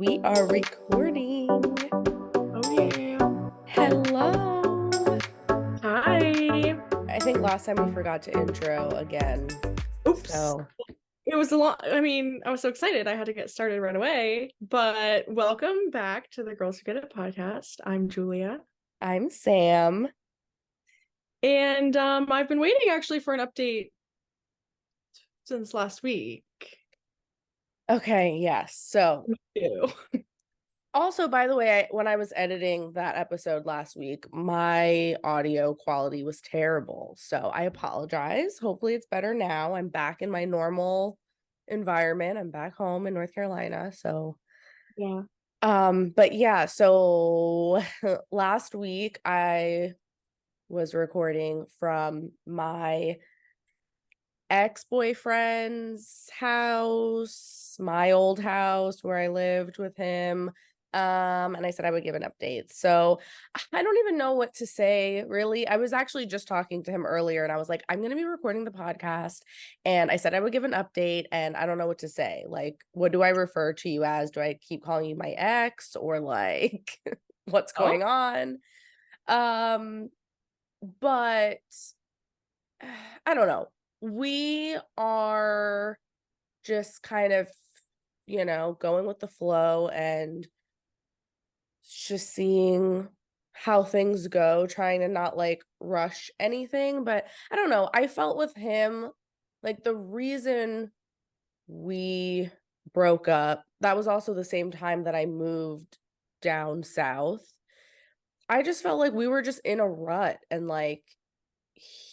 We are recording. Oh, yeah. Hello. Hi. I think last time we forgot to intro again. Oops. So, It was a lot. I mean, I was so excited. I had to get started right away. But welcome back to the Girls Who Get It podcast. I'm Julia. I'm Sam. And I've been waiting actually for an update since last week. Okay, yes. So, Ew. also, by the way, when I was editing that episode last week, my audio quality was terrible. So, I apologize. Hopefully, it's better now. I'm back in my normal environment. I'm back home in North Carolina. So, Yeah. but yeah, so last week I was recording from my ex-boyfriend's house, my old house where I lived with him. And I said I would give an update. So I don't even know what to say, really. I was actually just talking to him earlier and I was like, I'm going to be recording the podcast. And I said I would give an update and I don't know what to say. Like, what do I refer to you as? Do I keep calling you my ex or like what's Oh, going on? Um, but I don't know. We are just kind of, going with the flow and just seeing how things go, trying to not like rush anything. But I don't know. I felt with him, like the reason we broke up, that was also the same time that I moved down south. I just felt like we were just in a rut and like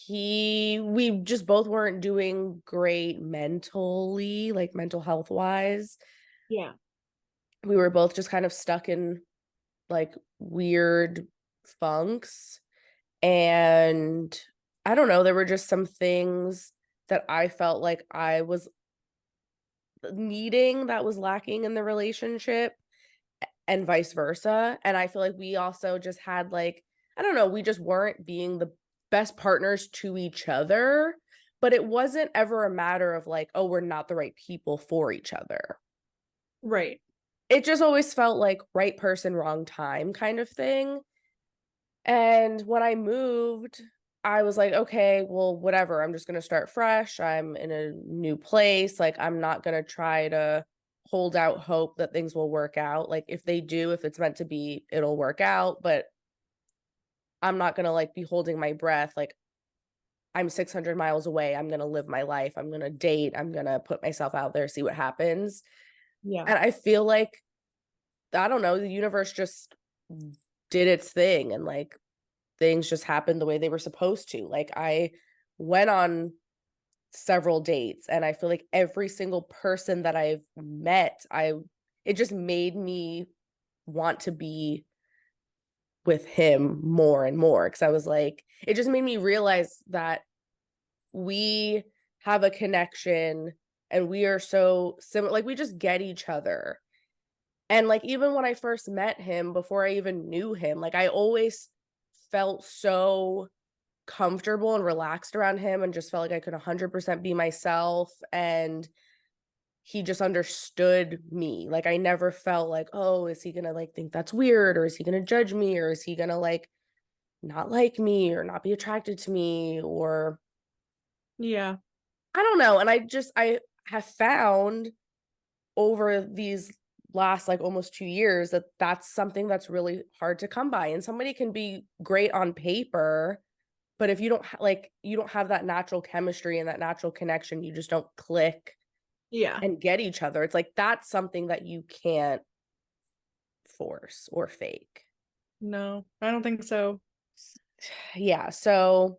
we just both weren't doing great mentally, like mental health wise. yeah. We were both just kind of stuck in like weird funks. And I don't know, there were just some things that I felt like I was needing that was lacking in the relationship and vice versa. And I feel like we also just had like, I don't know, we just weren't being the best partners to each other. But it wasn't ever a matter of like, oh, we're not the right people for each other. Right. It just always felt like right person, wrong time kind of thing. And when I moved, I was like, okay, well, whatever. I'm just going to start fresh. I'm in a new place. Like, I'm not going to try to hold out hope that things will work out. Like, if they do, if it's meant to be, it'll work out. But I'm not going to like be holding my breath. Like, I'm 600 miles away. I'm going to live my life. I'm going to date. I'm going to put myself out there, see what happens. Yeah. And I feel like, I don't know, the universe just did its thing and like things just happened the way they were supposed to. Like I went on several dates and I feel like every single person that I've met, it just made me want to be with him more and more because I was like, it just made me realize that we have a connection and we are so similar, like we just get each other. And like even when I first met him, before I even knew him, like I always felt so comfortable and relaxed around him and just felt like I could 100% be myself and he just understood me. Like I never felt like, "Oh, is he going to like think that's weird or is he going to judge me or is he going to not like me or not be attracted to me or Yeah. I don't know." And I have found over these last like almost 2 years that that's something that's really hard to come by and somebody can be great on paper. But if you don't you don't have that natural chemistry and that natural connection, you just don't click Yeah. and get each other. It's like that's something that you can't force or fake. No, I don't think so. Yeah, so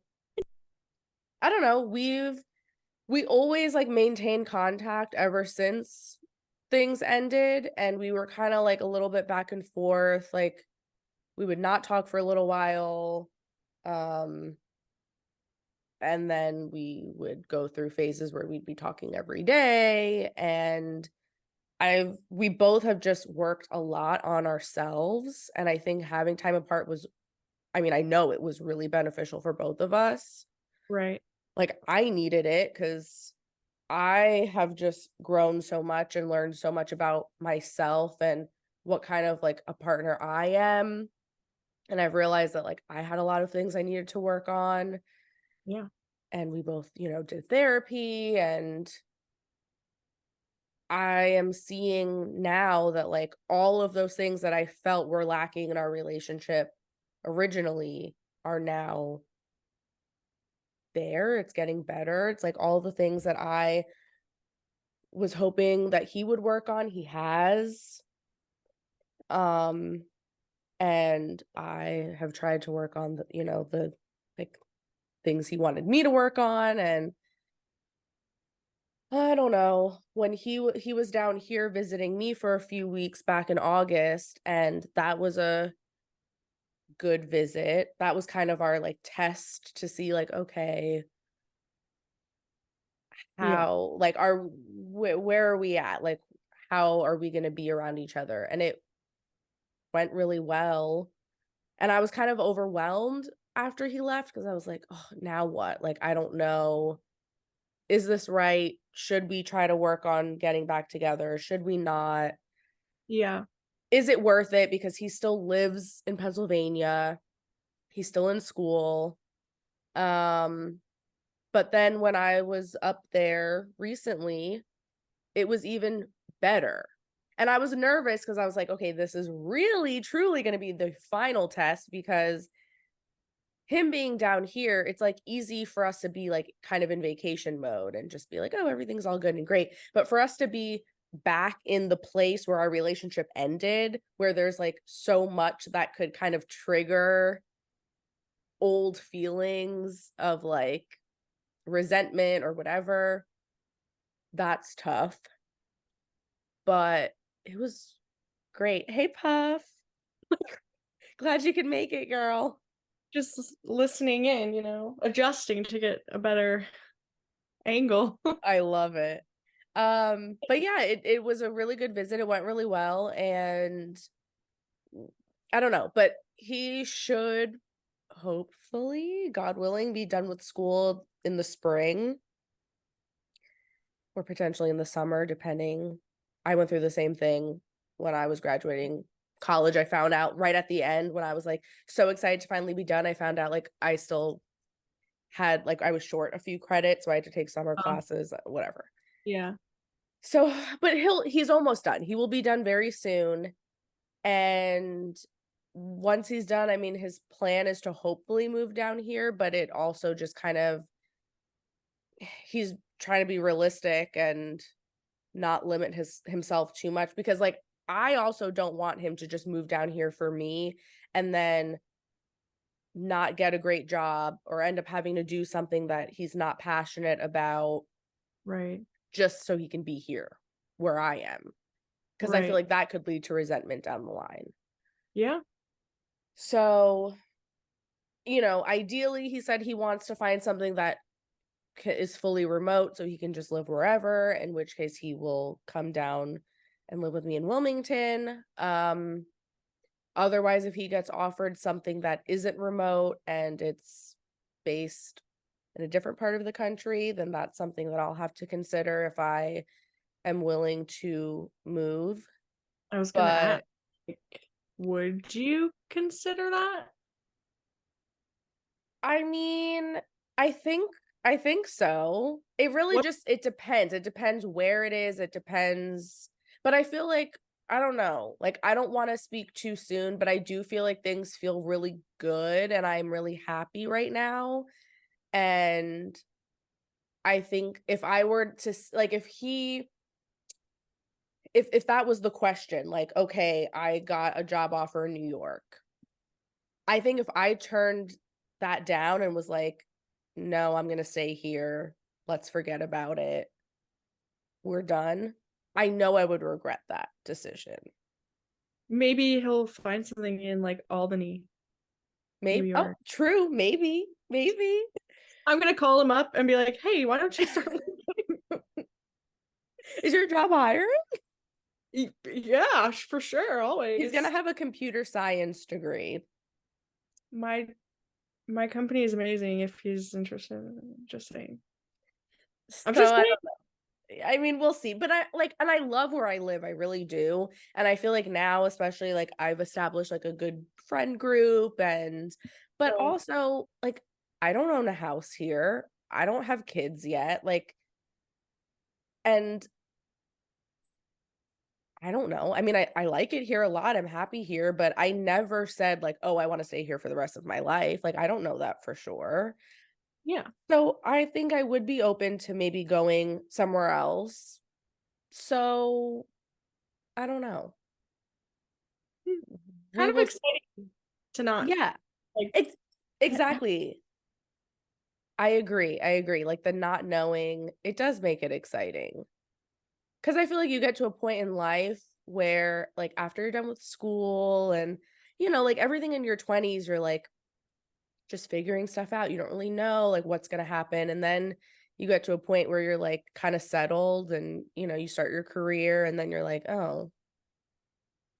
I don't know. We always like maintained contact ever since things ended and we were kind of like a little bit back and forth. Like we would not talk for a little while. Um and then we would go through phases where we'd be talking every day and we both have just worked a lot on ourselves and I think having time apart was, I mean, I know it was really beneficial for both of us. Right. Like I needed it cuz I have just grown so much and learned so much about myself and what kind of like a partner I am. And I've realized that like I had a lot of things I needed to work on. Yeah. And we both, did therapy, and I am seeing now that like all of those things that I felt were lacking in our relationship originally are now there. It's getting better. It's like all the things that I was hoping that he would work on, he has. Um and I have tried to work on the like things he wanted me to work on. And I don't know, when he was down here visiting me for a few weeks back in August, and that was a good visit. That was kind of our like test to see like, okay, Yeah. how like where are we at? Like how are we going to be around each other? And it went really well. And I was kind of overwhelmed after he left because I was like, "Oh, now what? Like I don't know. Is this right? Should we try to work on getting back together? Should we not? Yeah. Is it worth it?" Because he still lives in Pennsylvania. He's still in school. Um, but then when I was up there recently, it was even better. And I was nervous because I was like, okay, this is really truly going to be the final test, because him being down here, it's like easy for us to be like kind of in vacation mode and just be like, oh, everything's all good and great. But for us to be back in the place where our relationship ended, where there's like so much that could kind of trigger old feelings of like resentment or whatever, that's tough. But it was great. Hey, Puff. Glad you could make it, girl. Just listening in, adjusting to get a better angle. I love it. But yeah, it was a really good visit. It went really well, and I don't know, but he should hopefully, God willing, be done with school in the spring or potentially in the summer, depending. I went through the same thing when I was graduating college. I found out right at the end when I was like so excited to finally be done. I found out like I still had like I was short a few credits, so I had to take summer classes, whatever. Yeah. So, but he's almost done. He will be done very soon. And once he's done, I mean, his plan is to hopefully move down here, but it also just kind of, he's trying to be realistic and not limit himself too much, because like I also don't want him to just move down here for me and then not get a great job or end up having to do something that he's not passionate about Right. just so he can be here where I am. Because I feel Right. like that could lead to resentment down the line. Yeah. So, ideally, he said he wants to find something that is fully remote so he can just live wherever, in which case he will come down and live with me in Wilmington. Otherwise, if he gets offered something that isn't remote and it's based in a different part of the country, then that's something that I'll have to consider if I am willing to move. I was gonna ask, But like, would you consider that? I mean, I think I think so. It really What? just it depends. It depends where it is. It depends. But I feel like I don't know. Like I don't want to speak too soon, but I do feel like things feel really good and I'm really happy right now. And I think if I were to like if that was the question, like okay, I got a job offer in New York. I think if I turned that down and was like, no, I'm going to stay here. Let's forget about it. We're done. I know I would regret that decision. Maybe he'll find something in like Albany, New Maybe. Oh, York. true. Maybe. Maybe. I'm gonna call him up and be like, "Hey, why don't you start?" Is your job hiring? Yeah, for sure, He's going to always. have a computer science degree. My my company is amazing if he's interested. Just saying. I'm So just I kidding. don't know. I mean, we'll see. But I like, and I love where I live. I really do. And I feel like now, especially like I've established like a good friend group but So also like I don't own a house here. I don't have kids yet. Like, and I don't know. I mean, I like it here a lot. I'm happy here, but I never said like, oh, I want to stay here for the rest of my life. Like, I don't know that for sure. yeah. So I think I would be open to maybe going somewhere else. So I don't know. We Kind of will, exciting to not yeah, like it's exactly. I agree. I agree. Like the not knowing, it does make it exciting. Cause I feel like you get to a point in life where, like, after you're done with school and, like everything in your 20s, you're like just figuring stuff out. You don't really know like what's going to happen. And then you get to a point where you're like kind of settled and, you start your career and then you're like, oh,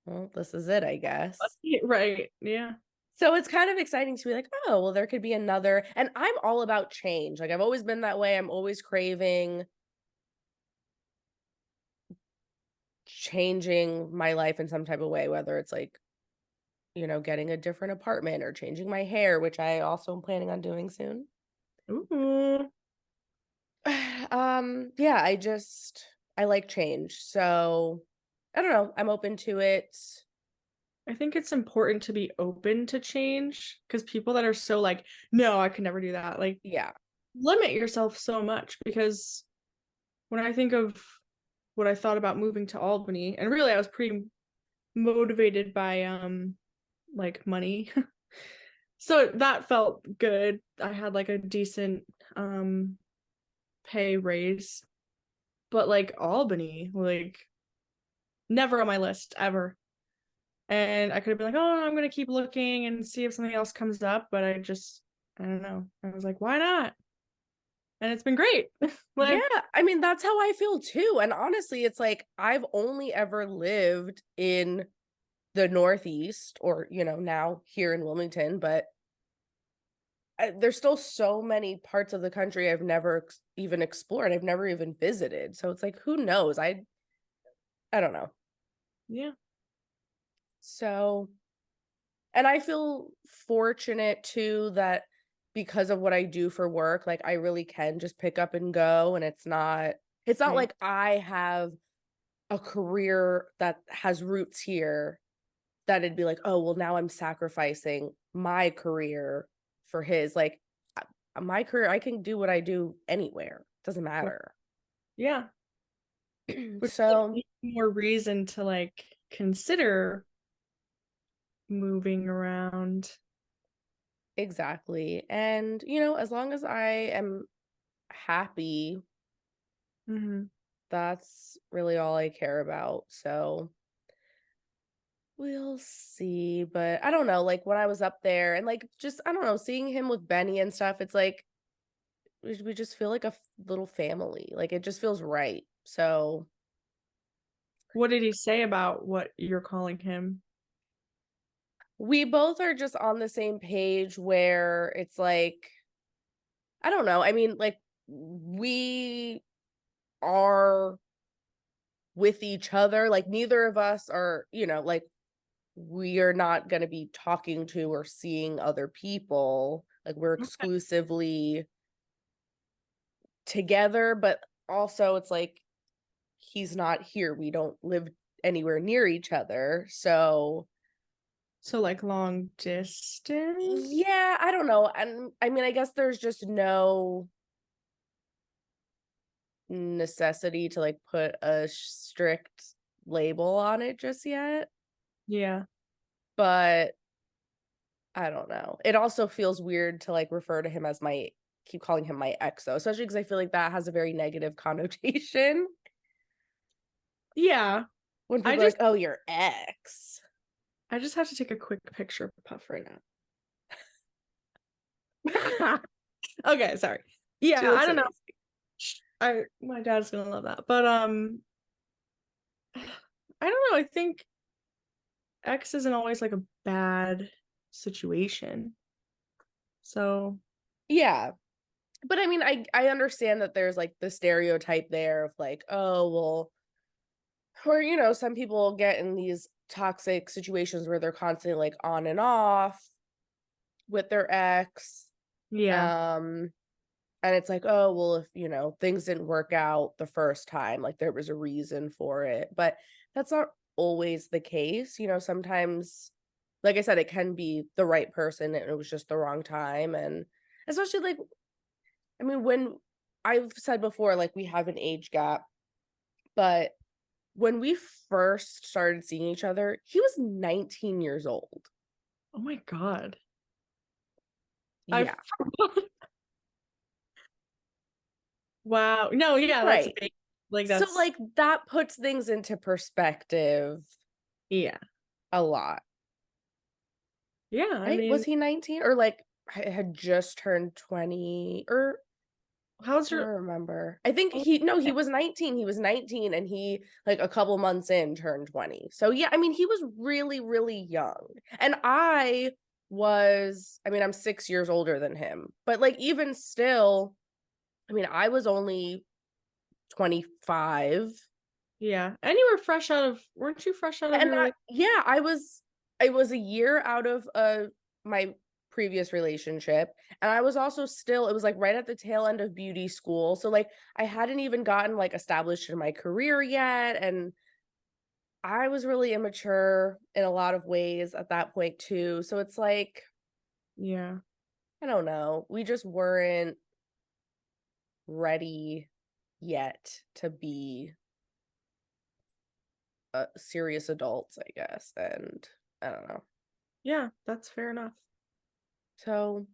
well, this is it, I guess. right. Yeah. So it's kind of exciting to be like, oh, well, there could be another. And I'm all about change. Like I've always been that way. I'm always craving changing my life in some type of way, whether it's like, getting a different apartment or changing my hair, which I also am planning on doing soon. Ooh. Yeah, I like change. So I don't know. I'm open to it. I think it's important to be open to change because people that are so like, no, I could never do that. Like, Yeah. limit yourself so much because when I think of what I thought about moving to Albany, and really I was pretty motivated by like money. So that felt good. I had like a decent pay raise. But like Albany, like never on my list ever. And I could have been like, oh, I'm gonna keep looking and see if something else comes up, but I don't know. I was like, why not? And it's been great. Yeah, Like, I mean that's how I feel too. And honestly, it's like I've only ever lived in the Northeast or, now here in Wilmington, but there's still so many parts of the country I've never even explored. I've never even visited. So it's like, who knows? I don't know. yeah. So, and I feel fortunate too that because of what I do for work, like I really can just pick up and go and it's not Right. like I have a career that has roots here that it'd be like, "Oh, well now I'm sacrificing my career for his." Like my career, I can do what I do anywhere. Doesn't matter. Yeah. Which like So, more reason to like consider moving around. exactly. And, as long as I am happy, Hmm. that's really all I care about. So, we'll see. But I don't know, like when I was up there and like just I don't know, seeing him with Benny and stuff, it's like we just feel like a little family. Like it just feels right. So, What did he say about what you're calling him? we both are just on the same page where it's like I don't know. I mean, like we are with each other. Like neither of us are, like we are not going to be talking to or seeing other people. Like we're Okay. exclusively together, but also it's like he's not here. We don't live anywhere near each other. So, So like long distance? yeah, I don't know. And I mean, I guess there's just no necessity to like put a strict label on it just yet, Yeah. but I don't know. It also feels weird to like refer to him as my keep calling him my ex though, especially because I feel like that has a very negative connotation Yeah. when I people are like, just "Oh, your ex." I just have to take a quick picture of Puff right now. Okay, sorry. She Yeah, I looks don't know. amazing. I my dad's gonna love that. But I don't know. I think X isn't always like a bad situation. So Yeah. But I mean, I understand that there's like the stereotype there of like, oh, well, or some people get in these toxic situations where they're constantly like on and off with their ex. Yeah. Um and it's like, oh, well, if things didn't work out the first time, like there was a reason for it. But that's not always the case. Sometimes, like I said, it can be the right person and it was just the wrong time. And especially like, I mean, when I've said before, like we have an age gap, but when we first started seeing each other, he was 19 years old. Oh my God. I Yeah. wow. No, yeah, that's a Right. big, like, So that's, like that puts things into perspective yeah. a lot. Yeah, I Right? Was mean, he 19 or like had just turned 20 or how's I don't your remember. I think oh, he was 19. He was 19 and he like a couple months in turned 20. So yeah, I mean he was really really young. And I mean I'm 6 years older than him. But like even still, I mean I was only 25. yeah. And you were fresh out of weren't you fresh out of And your yeah, I was a year out of my previous relationship, and I was also still it was like right at the tail end of beauty school. So like I hadn't even gotten like established in my career yet, and I was really immature in a lot of ways at that point too. So it's like, yeah. I don't know, we just weren't ready yet to be serious adults, I guess. And I don't know. Yeah, that's fair enough. So,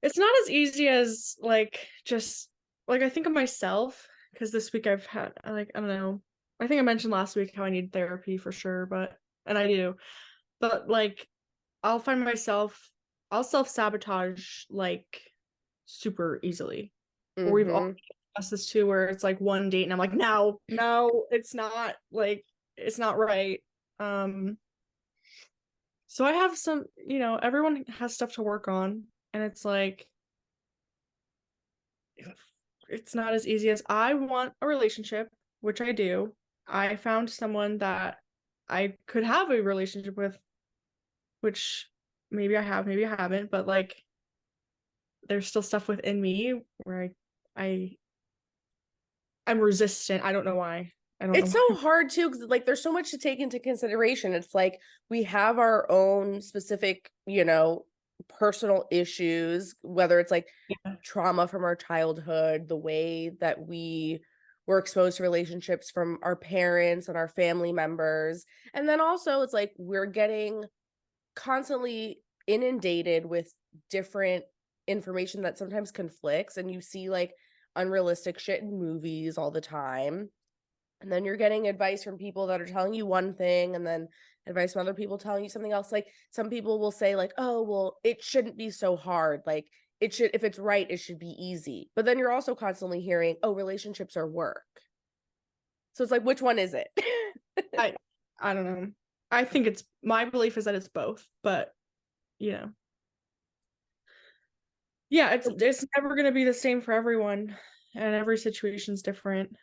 It's not as easy as like just like I think of myself because this week I've had like I don't know. I think I mentioned last week how I need therapy for sure, but and I do. But like I'll find myself I'll self-sabotage like super easily. Or we've all mhm. discussed this too where it's like one date and I'm like, no, no, it's not like it's not right. Um so I have some, everyone has stuff to work on and it's like it's not as easy as I want a relationship, which I do. I found someone that I could have a relationship with, which maybe I have, maybe I haven't, but like there's still stuff within me where I I'm resistant. I don't know why. I don't know It's why. so hard too, because like there's so much to take into consideration. It's like we have our own specific, personal issues, whether it's like Yeah. trauma from our childhood, the way that we were exposed to relationships from our parents and our family members. And then also it's like we're getting constantly inundated with different information that sometimes conflicts, and you see like unrealistic shit in movies all the time. And then you're getting advice from people that are telling you one thing and then advice from other people telling you something else. Like some people will say like, "Oh, well, it shouldn't be so hard. Like it should if it's right, it should be easy." But then you're also constantly hearing, "Oh, relationships are work." So it's like which one is it? I I don't know. I think it's my belief is that it's both, but you know. Yeah, it's never gonna be the same for everyone, and every situation's different.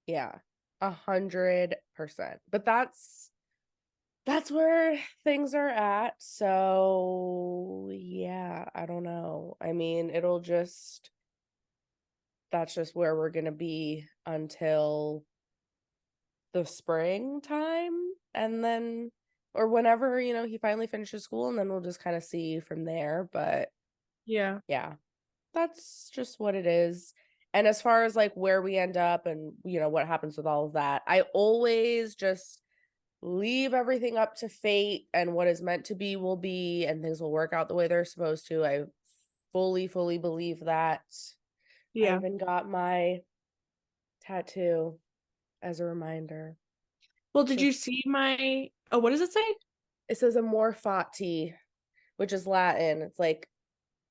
Yeah. 100%. But that's where things are at. So, yeah, I don't know. I mean, that's just where we're going to be until the springtime and then or whenever, he finally finishes school and then we'll just kind of see from there, but Yeah. yeah, that's just what it is. And as far as like where we end up and, what happens with all of that, I always just leave everything up to fate and what is meant to be will be and things will work out the way they're supposed to. I fully believe that. I Yeah. even got my tattoo as a reminder. Well, It did says, you see my oh, what does it say? it says amor fati, which is Latin. It's like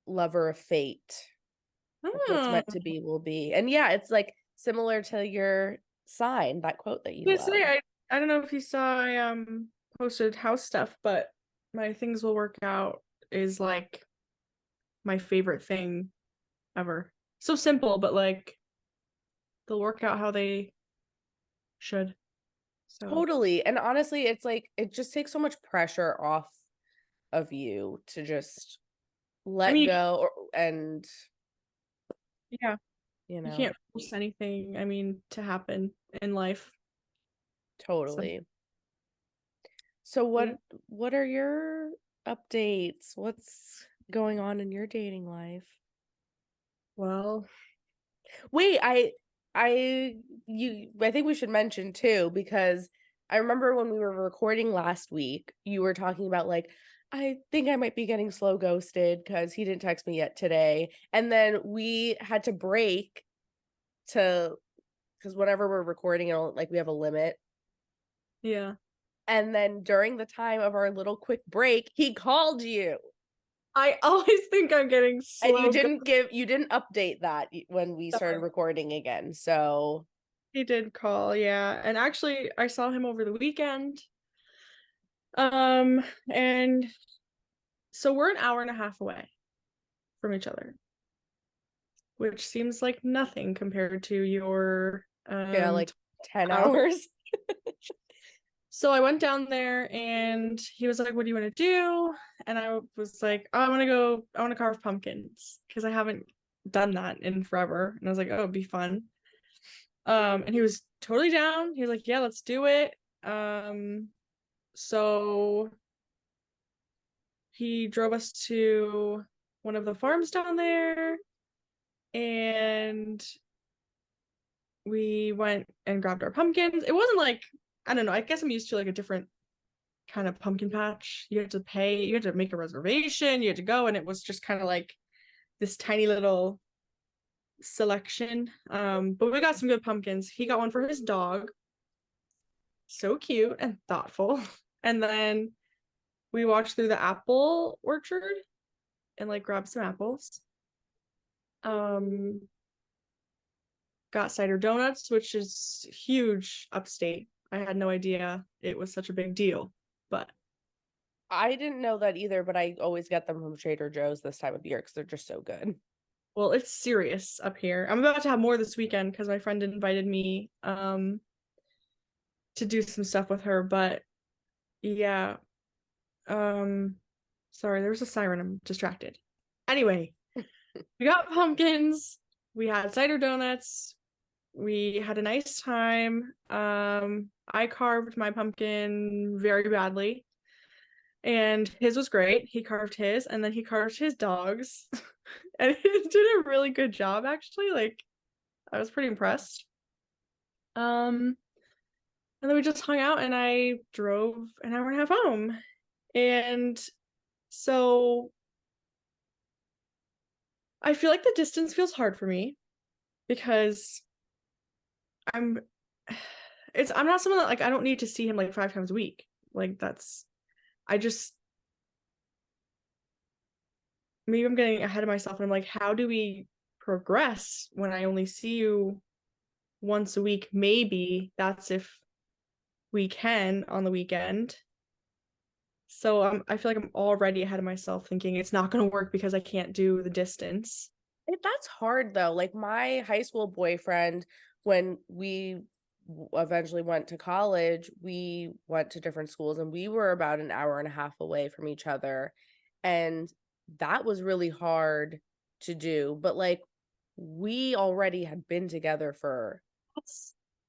lover of fate. Like what's Oh, meant to be will be. And yeah, it's like similar to your sign, that quote that you I love. say I don't know if you saw I posted house stuff, but my things will work out is like my favorite thing ever. So simple, but like they'll work out how they should. So Totally. And honestly, it's like it just takes so much pressure off of you to just I let mean, go and yeah, you you know, can't force anything, I mean, to happen in life. So totally. So yeah. what are your updates? What's going on in your dating life? Well, Wait, I think we should mention too, because I remember when we were recording last week, you were talking about like, I think I might be getting slow ghosted because he didn't text me yet today. And then we had to break to because whenever we're recording, like we have a limit. yeah. And then during the time of our little quick break, he called you. I always think I'm getting And slow. you didn't update that when we started recording again. So He did call, yeah. And actually I saw him over the weekend. And so we're an hour and a half away from each other, which seems like nothing compared to your yeah, like 10 hour. hours. So I went down there and he was like, "What do you want to do?" And I was like, "Oh, I want to carve pumpkins because I haven't done that in forever." And I was like, "Oh, it'd be fun." And he was totally down. He was like, "Yeah, let's do it." So he drove us to one of the farms down there and we went and grabbed our pumpkins. It wasn't like, I don't know, I guess I'm used to like a different kind of pumpkin patch. You had to pay, you had to make a reservation, you had to go, and it was just kind of like this tiny little selection. But we got some good pumpkins. He got one for his dog. So cute and thoughtful. And then we walked through the apple orchard and like grabbed some apples. Um, got cider donuts, which is huge upstate. I had no idea it was such a big deal, but I didn't know that either, but I always get them from Trader Joe's this time of year because they're just so good. well, it's serious up here. I'm about to have more this weekend because my friend invited me to do some stuff with her, but yeah. Um sorry, there was a siren. I'm distracted. Anyway, we got pumpkins, we had cider donuts, we had a nice time. I carved my pumpkin very badly, and his was great. He carved his, and then he carved his dog's, and he did a really good job, actually. Like, I was pretty impressed. Um, and then we just hung out, and I drove an hour and a half home. And so I feel like the distance feels hard for me because I'm I'm not someone that like I don't need to see him like 5 times a week. Like that's I just maybe I'm getting ahead of myself and I'm like, how do we progress when I only see you once a week? Maybe that's if we can on the weekend. So I feel like I'm already ahead of myself thinking it's not going to work because I can't do the distance. That's hard though. Like my high school boyfriend, when we eventually went to college, we went to different schools and we were about an hour and a half away from each other. And that was really hard to do. But like we already had been together for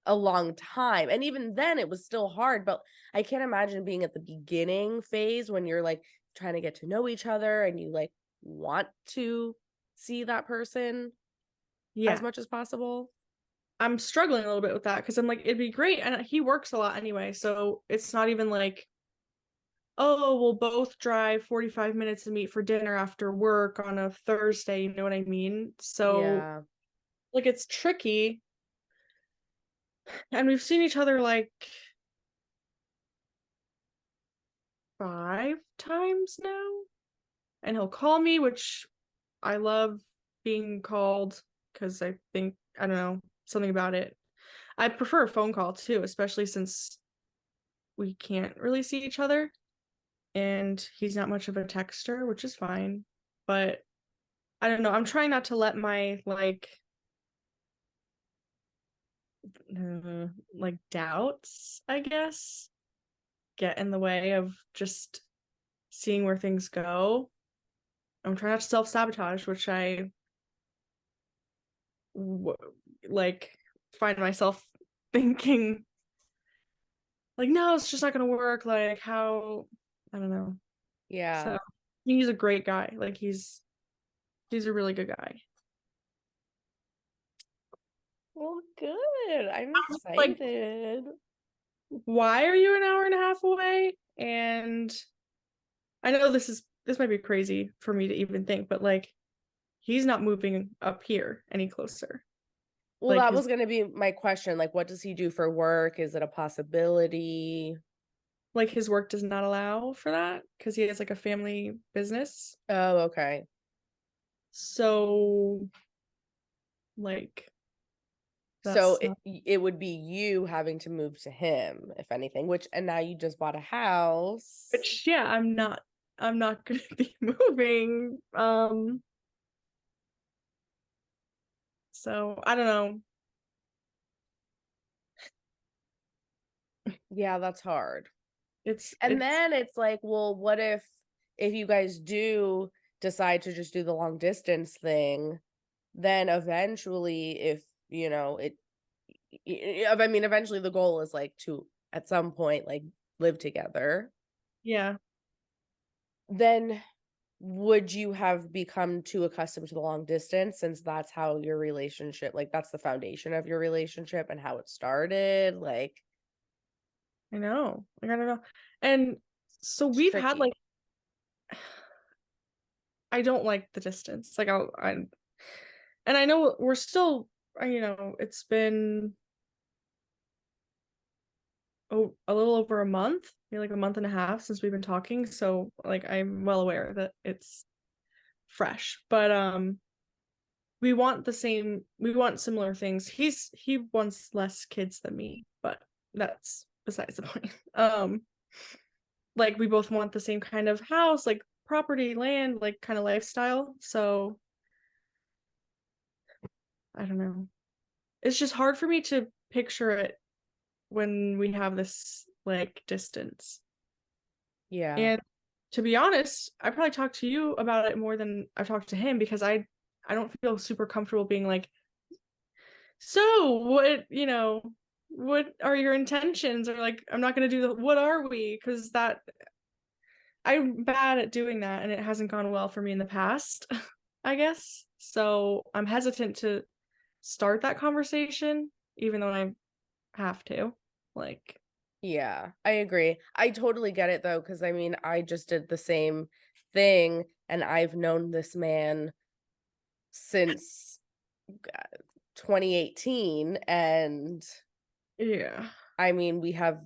a long time. And even then it was still hard. But I can't imagine being at the beginning phase when you're like trying to get to know each other and you like want to see that person as Yeah. much as possible. I'm struggling a little bit with that because I'm like, it'd be great. And he works a lot anyway. So it's not even like, oh, we'll both drive 45 minutes to meet for dinner after work on a Thursday. You know what I mean? So, Yeah. like, it's tricky. And we've seen each other like 5 times now. And he'll call me, which I love being called because I think, I don't know, something about it. I prefer a phone call too, especially since we can't really see each other. And he's not much of a texter, which is fine. But I don't know. I'm trying not to let my like doubts, I guess, get in the way of just seeing where things go. I'm trying not to self-sabotage, which I like find myself thinking like, no, it's just not gonna work. Like, how, I don't know. Yeah. So he's a great guy. Like, he's a really good guy. Well, good. I'm Like, excited. why are you an hour and a half away? And I know this might be crazy for me to even think, but like, he's not moving up here any closer. Well, Like that his was going to be my question. Like, what does he do for work? Is it a possibility? his work does not allow for that because he has like a family business. Oh, okay. So like So that's it not, it would be you having to move to him, if anything, which and now you just bought a house. which yeah, I'm not gonna be moving. So I don't know. Yeah, that's hard. And It's then it's like, well, what if you guys do decide to just do the long distance thing, then eventually if, I mean, eventually the goal is like to at some point like live together. yeah, Then would you have become too accustomed to the long distance since that's how your relationship, like that's the foundation of your relationship and how it started? Like I know. Like I don't know. And so it's we've had like tricky. I don't like the distance. Like and I know we're still it's been a little over a month, maybe like a month and a half since we've been talking. So like I'm well aware that it's fresh. But we want similar things. He wants less kids than me, but that's besides the point. Like we both want the same kind of house, like property, land, like kind of lifestyle. So I don't know. It's just hard for me to picture it when we have this like distance. Yeah. And to be honest, I probably talked to you about it more than I've talked to him because I don't feel super comfortable being like, so what are your intentions? Or like, I'm not gonna do what are we? Because that I'm bad at doing that and it hasn't gone well for me in the past, I guess. So I'm hesitant to start that conversation, even though I have to. Like, Yeah, I agree. I totally get it though, because I mean, I just did the same thing and I've known this man since 2018. And yeah. I mean, we have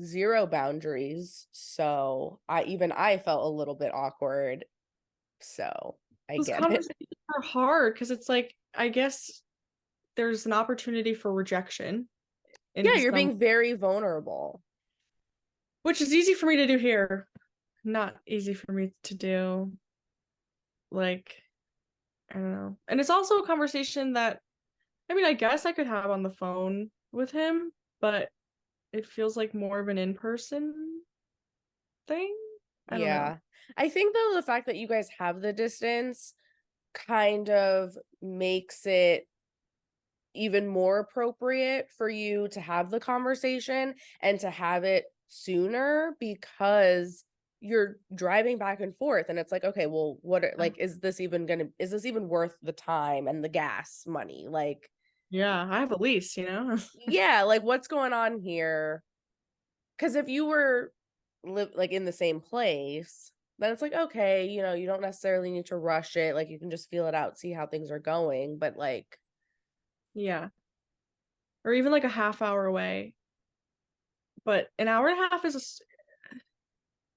zero boundaries. So I felt a little bit awkward. So I Those get it. conversations are hard because it's like, I guess there's an opportunity for rejection in Yeah, his you're thumb, being very vulnerable. which is easy for me to do here, not easy for me to do. Like, I don't know. And it's also a conversation that, I mean, I guess I could have on the phone with him, but it feels like more of an in-person thing. I don't know. Yeah. I think though the fact that you guys have the distance kind of makes it even more appropriate for you to have the conversation and to have it sooner because you're driving back and forth and it's like, okay, well, like is this even worth the time and the gas money? Like, Yeah, I have a lease, you know? yeah, like what's going on here? Because if you were live like in the same place, then it's like, okay, you don't necessarily need to rush it. Like you can just feel it out, see how things are going. But like, Yeah. Or even like a half hour away. But an hour and a half it's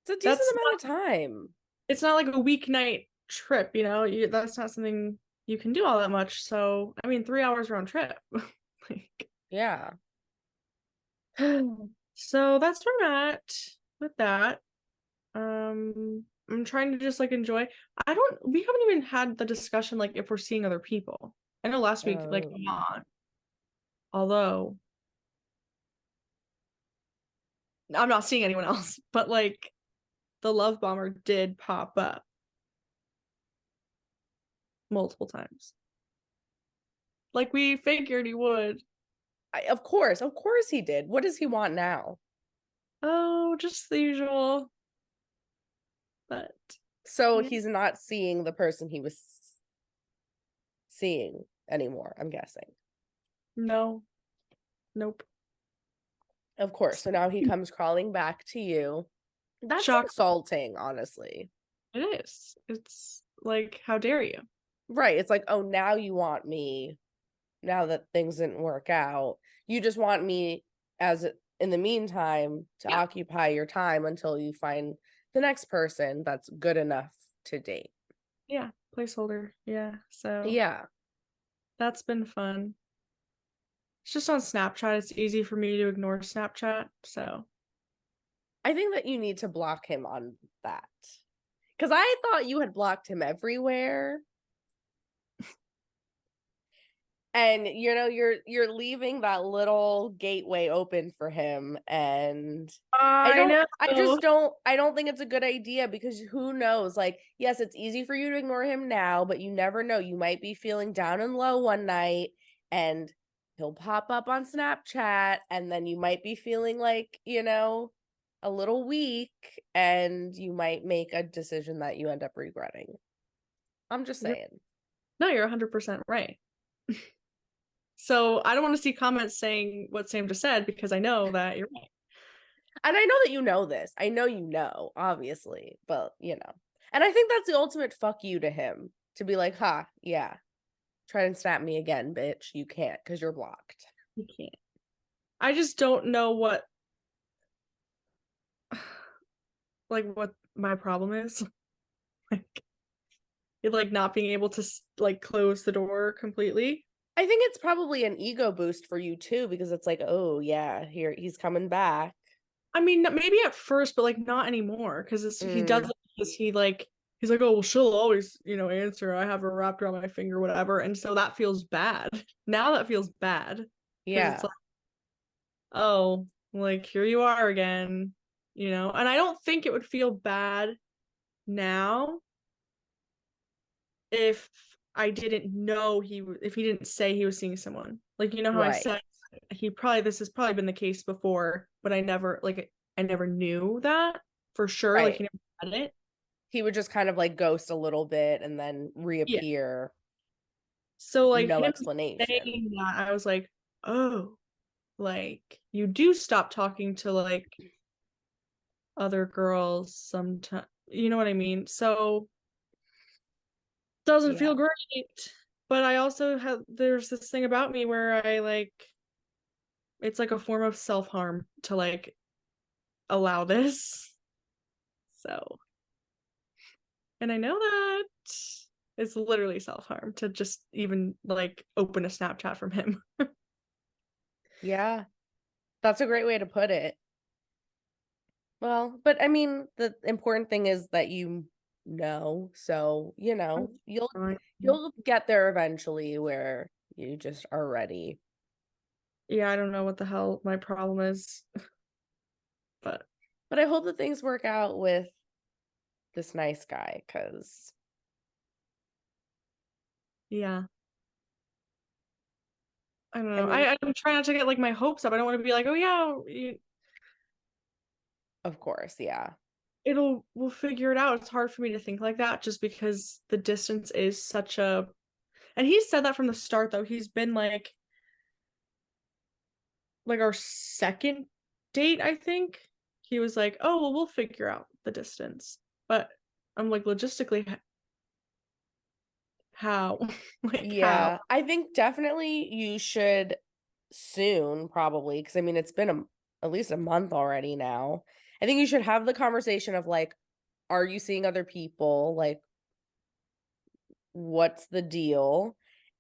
a decent that's amount of time. it's not like a weeknight trip, that's not something you can do all that much. So, I mean, 3 hours round trip. Like, Yeah. so that's where I'm at with that. Um, I'm trying to just like enjoy. We haven't even had the discussion like if we're seeing other people. I know last week, like, Oh. not. Although I'm not seeing anyone else, but like the love bomber did pop up multiple times. Like we figured he would. Of course he did. What does he want now? Oh, just the usual. But So yeah. he's not seeing the person he was seeing anymore, I'm guessing. No. Nope. Of course. So now he comes crawling back to you. That's Shock. insulting, honestly. It is. It's like, how dare you? Right. It's like, oh, now you want me, now that things didn't work out. You just want me as in the meantime to occupy your time until you find the next person that's good enough to date. Yeah. Placeholder. Yeah. So Yeah. that's been fun. It's just on Snapchat. It's easy for me to ignore Snapchat. So I think that you need to block him on that. Because I thought you had blocked him everywhere. And you're leaving that little gateway open for him, and I don't think it's a good idea, because who knows, like, yes, it's easy for you to ignore him now, but you never know, you might be feeling down and low one night and he'll pop up on Snapchat, and then you might be feeling like, a little weak, and you might make a decision that you end up regretting. I'm just saying. No, you're 100% right. So I don't want to see comments saying what Sam just said, because I know that you're right. And I know that you know this. I know, obviously, but And I think that's the ultimate fuck you to him, to be like, ha, yeah, try and snap me again, bitch. You can't, because you're blocked. You can't. I just don't know what what my problem is. like not being able to like close the door completely. I think it's probably an ego boost for you too, because it's like, oh yeah, here he's coming back. I mean, maybe at first, but like not anymore, because he does it because he's like, oh well, she'll always answer. I have her wrapped around my finger, whatever, and so that feels bad. Now that feels bad because it's Yeah. like, oh, like here you are again, And I don't think it would feel bad now if I didn't know if he didn't say he was seeing someone. Like, how I Right. said this has probably been the case before, but I never knew that for sure. Right. Like he never said it. He would just kind of like ghost a little bit and then Yeah. reappear. So like No him explanation. saying that, I was like, oh, like you do stop talking to like other girls sometimes. You know what I mean? So doesn't feel great. But I also there's this thing about me where I like, it's like a form of self-harm to like allow this. So, and I know that it's literally self-harm to just even like open a Snapchat from him. Yeah. That's a great way to put it. Well, but I mean, the important thing is that you know, so you'll get there eventually, where you just are ready. Yeah, I don't know what the hell my problem is. but I hope that things work out with this nice guy, because yeah. I don't know. I mean, I'm trying not to get like my hopes up. I don't want to be like, oh yeah, of course, yeah. we'll figure it out. It's hard for me to think like that just because the distance is such a, and he said that from the start though. He's been like our second date, I think. He was like, oh well, we'll figure out the distance. But I'm like, logistically, how? Like how? Yeah, I think definitely you should soon, probably, because I mean, it's been at least a month already now. I think you should have the conversation of like, are you seeing other people? Like, what's the deal?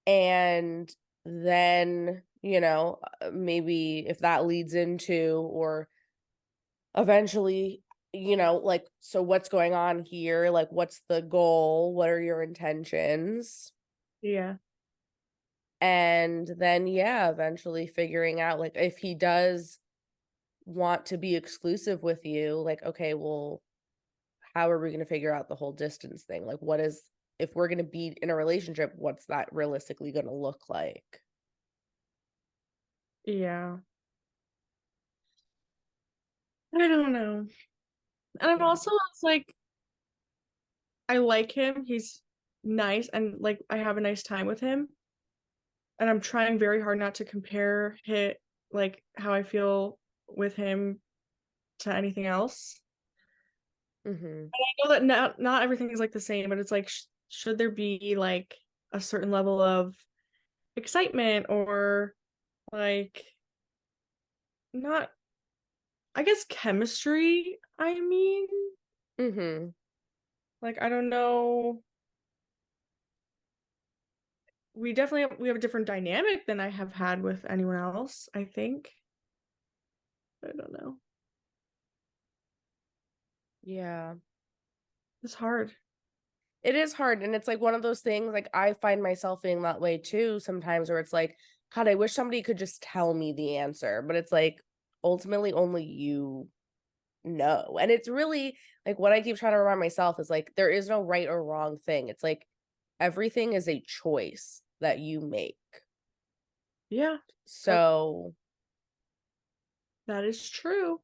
And then, maybe if that leads into, or eventually like, so what's going on here? Like, what's the goal? What are your intentions? Yeah. And then, yeah, eventually figuring out, like, if he does want to be exclusive with you, like, okay, well, how are we going to figure out the whole distance thing? Like, if we're going to be in a relationship, what's that realistically going to look like? Yeah. I don't know. And I'm Yeah. also it's like I like him. He's nice and like I have a nice time with him. And I'm trying very hard not to compare like how I feel with him to anything else. Mm-hmm. I know that not everything is like the same, but it's like should there be like a certain level of excitement or like not I guess chemistry, I mean, Mm-hmm. like I don't know. We have a different dynamic than I have had with anyone else, I think. I don't know. Yeah. It's hard. It is hard. And it's like one of those things, like, I find myself being that way too sometimes, where it's like, God, I wish somebody could just tell me the answer. But it's like, ultimately, only you know. And it's really like what I keep trying to remind myself is like, there is no right or wrong thing. It's like everything is a choice that you make. Yeah, that So that is true.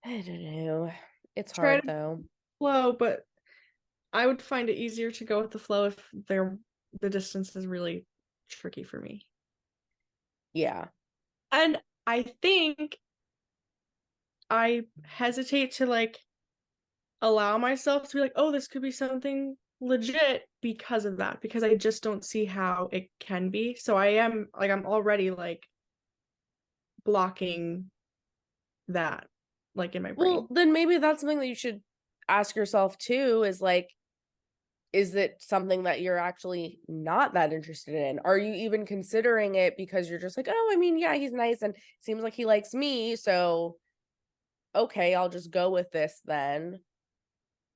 I don't know. It's Try hard to though. flow, but I would find it easier to go with the flow if the distance is really tricky for me. Yeah. And I think I hesitate to like allow myself to be like, oh, this could be something legit because of that, because I just don't see how it can be. So I'm already like blocking that like in my Well, brain. then maybe that's something that you should ask yourself too, is like, is it something that you're actually not that interested in? Are you even considering it because you're just like, oh, I mean, yeah, he's nice and seems like he likes me. So, okay, I'll just go with this then.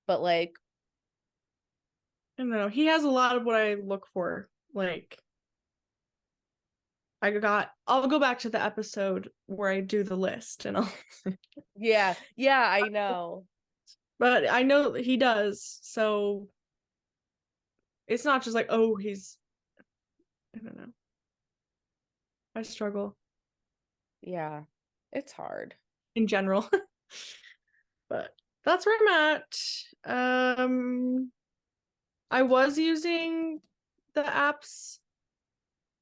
But like, I don't know. He has a lot of what I look for. Like I'll go back to the episode where I do the list and I'll yeah, yeah, I know. but I know he does. So it's not just like, oh, I don't know. I struggle Yeah, it's hard. in general. But that's where I'm at. I was using the apps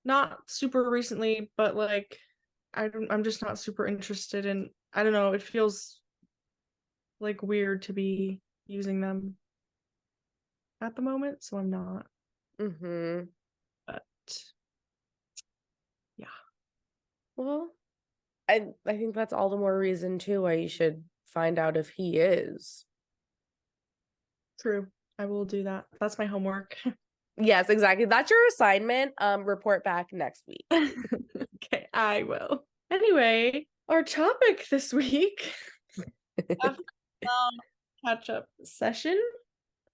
not super recently, but like I'm just not super interested in I don't know, it feels like weird to be using them at the moment, so I'm not. Mm-hmm. But yeah, Well, I think that's all the more reason too why you should find out if he is. true. I will do that. That's my homework. Yes, exactly. That's your assignment. Report back next week. Okay, I will. Anyway, our topic this week after catch up session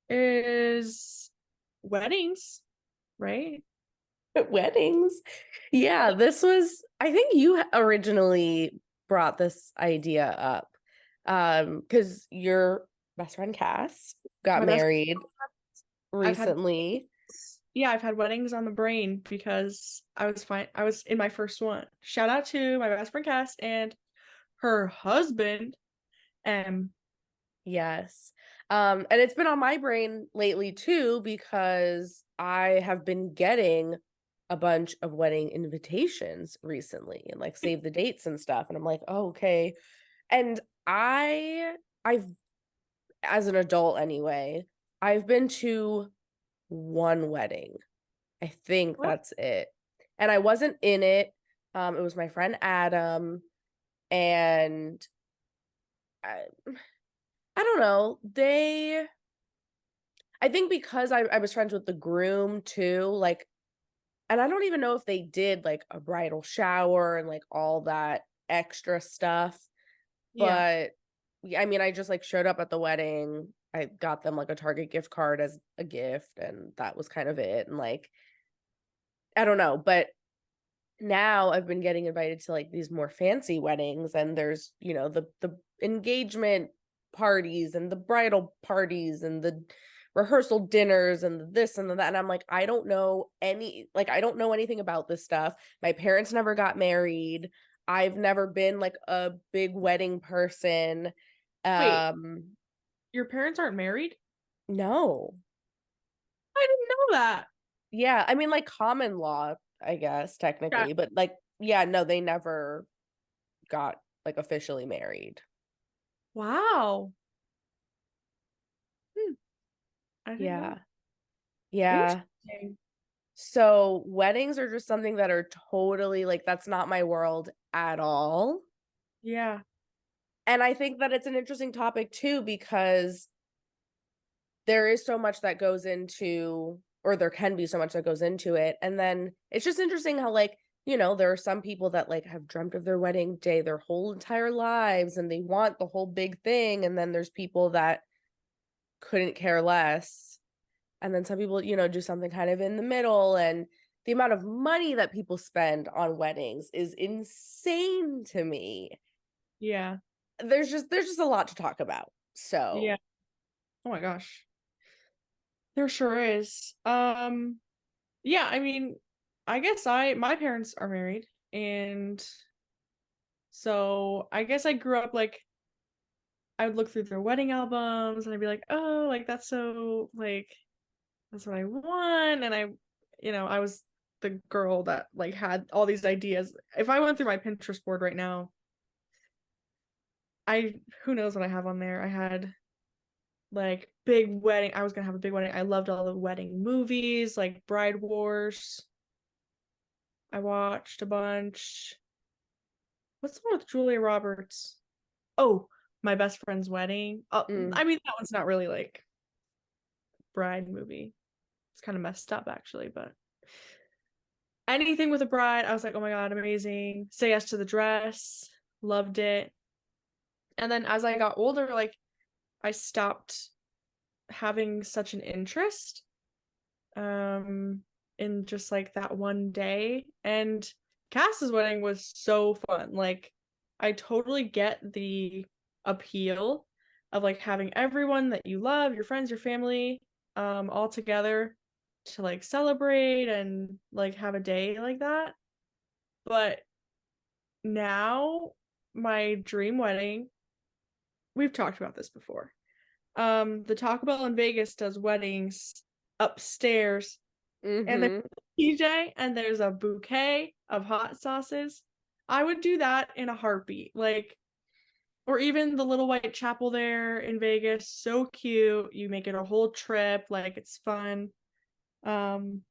is weddings, right? Weddings. Yeah, this was, I think you originally brought this idea up. Because your best friend Cass got My best married I've had recently. yeah, I've had weddings on the brain because I was fine. I was in my first one. Shout out to my best friend Cass and her husband. Yes. And it's been on my brain lately too, because I have been getting a bunch of wedding invitations recently and like save the dates and stuff. And I'm like, oh, okay. And I've, as an adult anyway, I've been to one wedding. I think What? that's it. And I wasn't in it. It was my friend Adam, and I, I don't know. I think because I was friends with the groom too, like, and I don't even know if they did like a bridal shower and like all that extra stuff. Yeah. But I mean, I just like showed up at the wedding. I got them like a Target gift card as a gift, and that was kind of it. And like, I don't know, but now I've been getting invited to like these more fancy weddings, and there's, the engagement parties and the bridal parties and the rehearsal dinners and the this and the that. And I'm like, I don't know anything about this stuff. My parents never got married. I've never been like a big wedding person. Wait, Um, your parents aren't married? no. I didn't know that. Yeah, I mean like common law, I guess, Yeah. technically, but like yeah, no, they never got like officially married. Wow. Hmm, I didn't know. Yeah. Yeah. Interesting. So weddings are just something that are totally like that's not my world at all. Yeah. And I think that it's an interesting topic too because there is so much that goes into, or there can be so much that goes into it. And then it's just interesting how like, there are some people that like have dreamt of their wedding day their whole entire lives and they want the whole big thing. And then there's people that couldn't care less. And then some people, do something kind of in the middle. And the amount of money that people spend on weddings is insane to me. Yeah. There's just a lot to talk about. Yeah. So, Oh my gosh. There sure is. Yeah, I mean, I guess my parents are married, and so I guess I grew up like I would look through their wedding albums and I'd be like, "Oh, like that's so like that's what I want." And I was the girl that like had all these ideas. If I went through my Pinterest board right now, I who knows what I have on there. I had like big wedding. I was gonna have a big wedding. I loved all the wedding movies, like Bride Wars. I watched a bunch. What's the one with Julia Roberts? Oh, My Best Friend's Wedding. Oh, mm, I mean that one's not really like bride movie. It's kind of messed up actually, but anything with a bride, I was like, oh my god, amazing. Say Yes to the Dress, loved it. And then as I got older, like I stopped having such an interest in just like that one day. And Cass's wedding was so fun. Like I totally get the appeal of like having everyone that you love, your friends, your family, all together to like celebrate and like have a day like that. But now my dream wedding, we've talked about this before. The Taco Bell in Vegas does weddings upstairs, and there's mm-hmm. a PJ and there's a bouquet of hot sauces. I would do that in a heartbeat. Like, or even the little white chapel there in Vegas, so cute. You make it a whole trip, like it's fun. Um,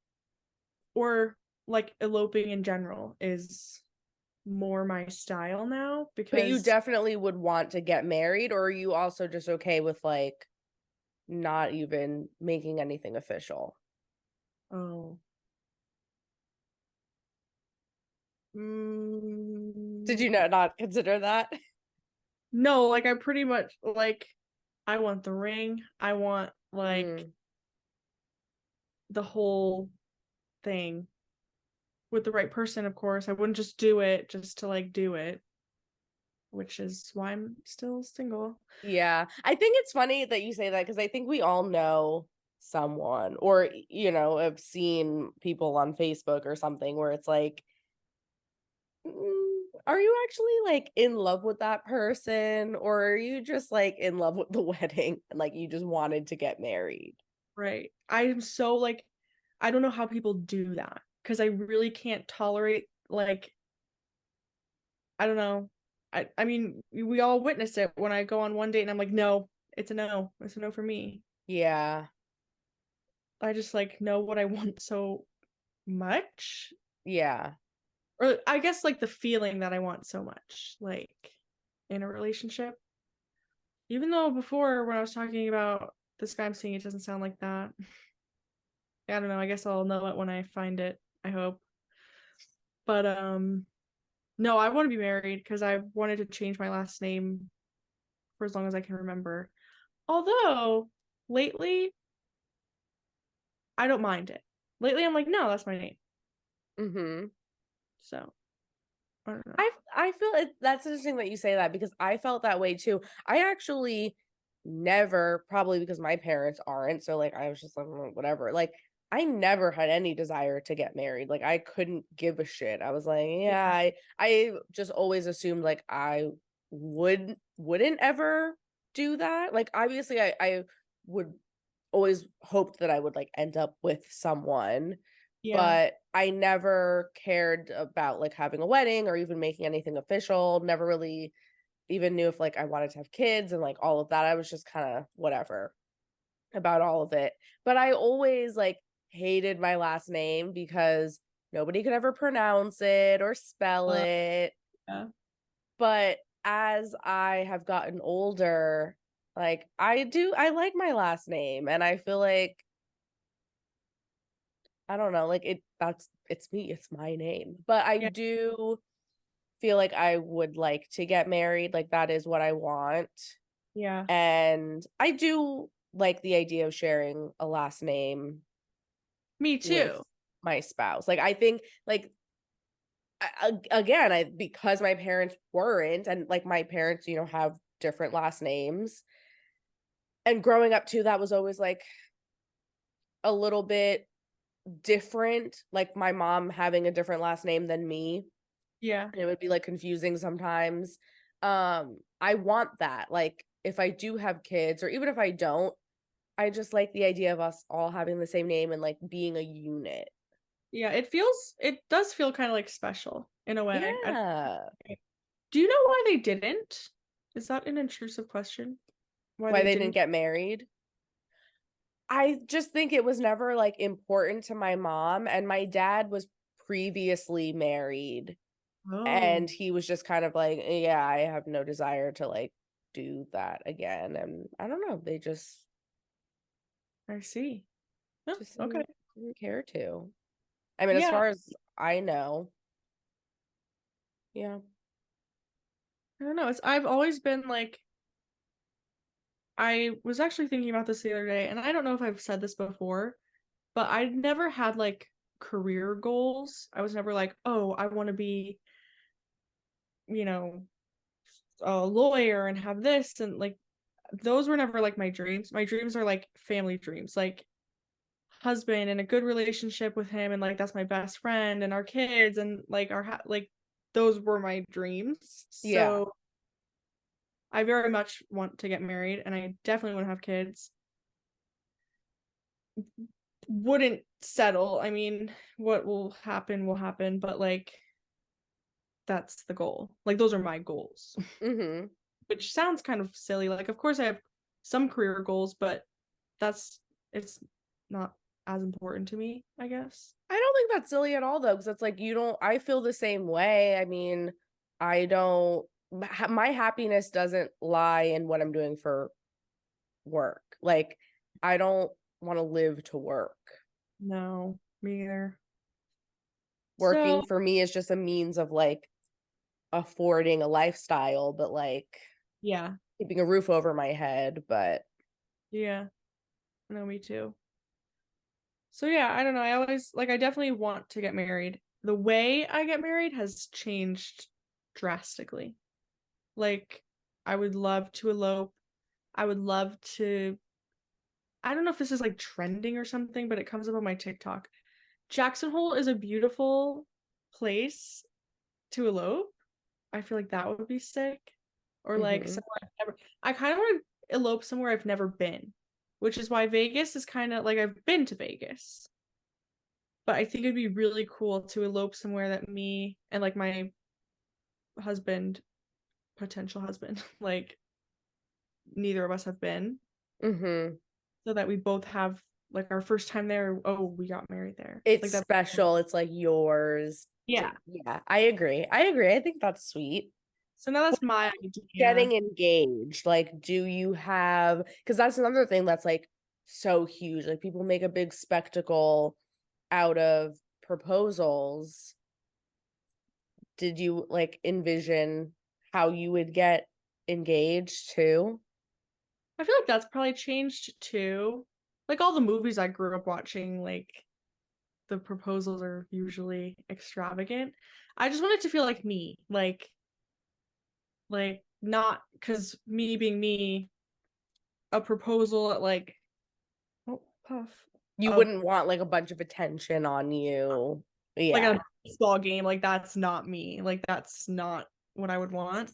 or like eloping in general is more my style now But you because definitely would want to get married, or are you also just okay with like not even making anything official? oh Did mm, you not consider that? no, like I pretty much like I want the ring. I want like Mm, the whole thing with the right person, of course. I wouldn't just do it just to like do it, which is why I'm still single. yeah. I think it's funny that you say that because I think we all know someone or, have seen people on Facebook or something where it's like, are you actually like in love with that person or are you just like in love with the wedding and like you just wanted to get married? Right. I'm so like I don't know how people do that because I really can't tolerate like I don't know. I mean, we all witness it when I go on one date and I'm like, no, it's a no. It's a no for me. Yeah. I just like know what I want so much. Yeah. Or I guess like the feeling that I want so much, like in a relationship. Even though before when I was talking about this guy I'm seeing, it doesn't sound like that. I don't know. I guess I'll know it when I find it. I hope. But No, I want to be married because I've wanted to change my last name for as long as I can remember. Although lately, I don't mind it. Lately, I'm like, no, that's my name. Mm-hmm. So I don't know. I feel that's interesting that you say that because I felt that way too. I actually never, probably because my parents aren't, so like I was just like whatever. Like I never had any desire to get married. Like I couldn't give a shit. I was like, yeah, Yeah. I just always assumed like I wouldn't ever do that. Like obviously I would always hoped that I would like end up with someone, Yeah. but I never cared about like having a wedding or even making anything official. Never really even knew if like I wanted to have kids and like all of that. I was just kind of whatever about all of it. But I always like hated my last name because nobody could ever pronounce it or spell Uh, it. yeah. But as I have gotten older, like I like my last name and I feel like I don't know, like it's me, it's my name. But I Yeah. do feel like I would like to get married, like that is what I want. Yeah. And I do like the idea of sharing a last name Me with too. my spouse. Like I think like again, I because my parents weren't and like my parents, have different last names. And growing up too, that was always like a little bit different, like my mom having a different last name than me. Yeah. And it would be like confusing sometimes. I want that. Like if I do have kids or even if I don't, I just like the idea of us all having the same name and like being a unit. Yeah. It does feel kind of like special in a way. Yeah. Do you know why they didn't? Is that an intrusive question? Why Why they they didn't didn't? get married. I just think it was never like important to my mom, and my dad was previously married Oh, and he was just kind of like, yeah, I have no desire to like do that again. And I don't know, they I see. Oh, just okay. didn't care to. I mean, as Yeah. far as I know, yeah. I don't know. I've always been like I was actually thinking about this the other day, and I don't know if I've said this before, but I never had like career goals. I was never like, oh, I want to be, you know, a lawyer and have this and like those were never like my dreams. My dreams are like family dreams, like husband and a good relationship with him and like that's my best friend and our kids and like like those were my dreams. Yeah. So I very much want to get married and I definitely want to have kids. Wouldn't settle. I mean, what will happen, but like that's the goal. Like those are my goals, Mm-hmm. which sounds kind of silly. Like of course I have some career goals, but that's it's not as important to me, I guess. I don't think that's silly at all though, because it's like you don't, I feel the same way. I mean, I don't, my happiness doesn't lie in what I'm doing for work. Like, I don't want to live to work. No, me either. Working So, for me is just a means of like affording a lifestyle, but like yeah. keeping a roof over my head. But Yeah. No, me too. So yeah, I don't know. I always like I definitely want to get married. The way I get married has changed drastically. Like I would love to elope. I would love to I don't know if this is like trending or something, but it comes up on my TikTok. Jackson Hole is a beautiful place to elope. I feel like that would be sick. Or like mm-hmm. somewhere I've never I kind of want to elope somewhere I've never been, which is why Vegas is kind of like I've been to Vegas. But I think it'd be really cool to elope somewhere that me and like my husband, potential husband, like neither of us have been, Mm-hmm. so that we both have like our first time there. Oh, we got married there. It's Like that. special. It's like yours. Yeah. Yeah, I agree. I agree. I think that's sweet. So now that's my idea. Getting engaged, like, do you have, because that's another thing that's like so huge. Like, people make a big spectacle out of proposals. did you like envision how you would get engaged too? I feel like that's probably changed too. Like all the movies I grew up watching, like the proposals are usually extravagant. I just want it to feel like me, like not because me being me, a proposal at like oh puff You of wouldn't want like a bunch of attention on you. like Yeah. a baseball game, like that's not me. Like that's not what I would want.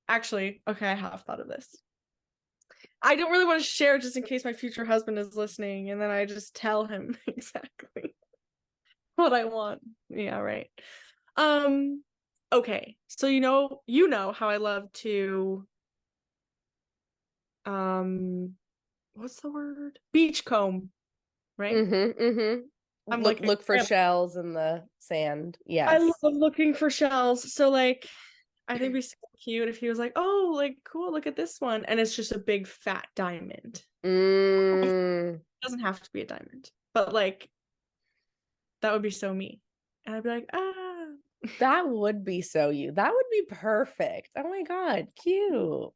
Actually, okay, I have thought of this. I don't really want to share just in case my future husband is listening, and then I just tell him exactly what I want. Yeah, right. Um, okay. So you know how I love to um what's the word? Beachcomb, right? I'm like Look for shells in the sand. I Yes. love looking for shells. So like I think it'd be so cute if he was like, "Oh, like cool, look at this one." And it's just a big fat diamond. It Mm, doesn't have to be a diamond. But like that would be so me. And I'd be like, "Ah." that would be so you. That would be perfect. Oh my God, cute.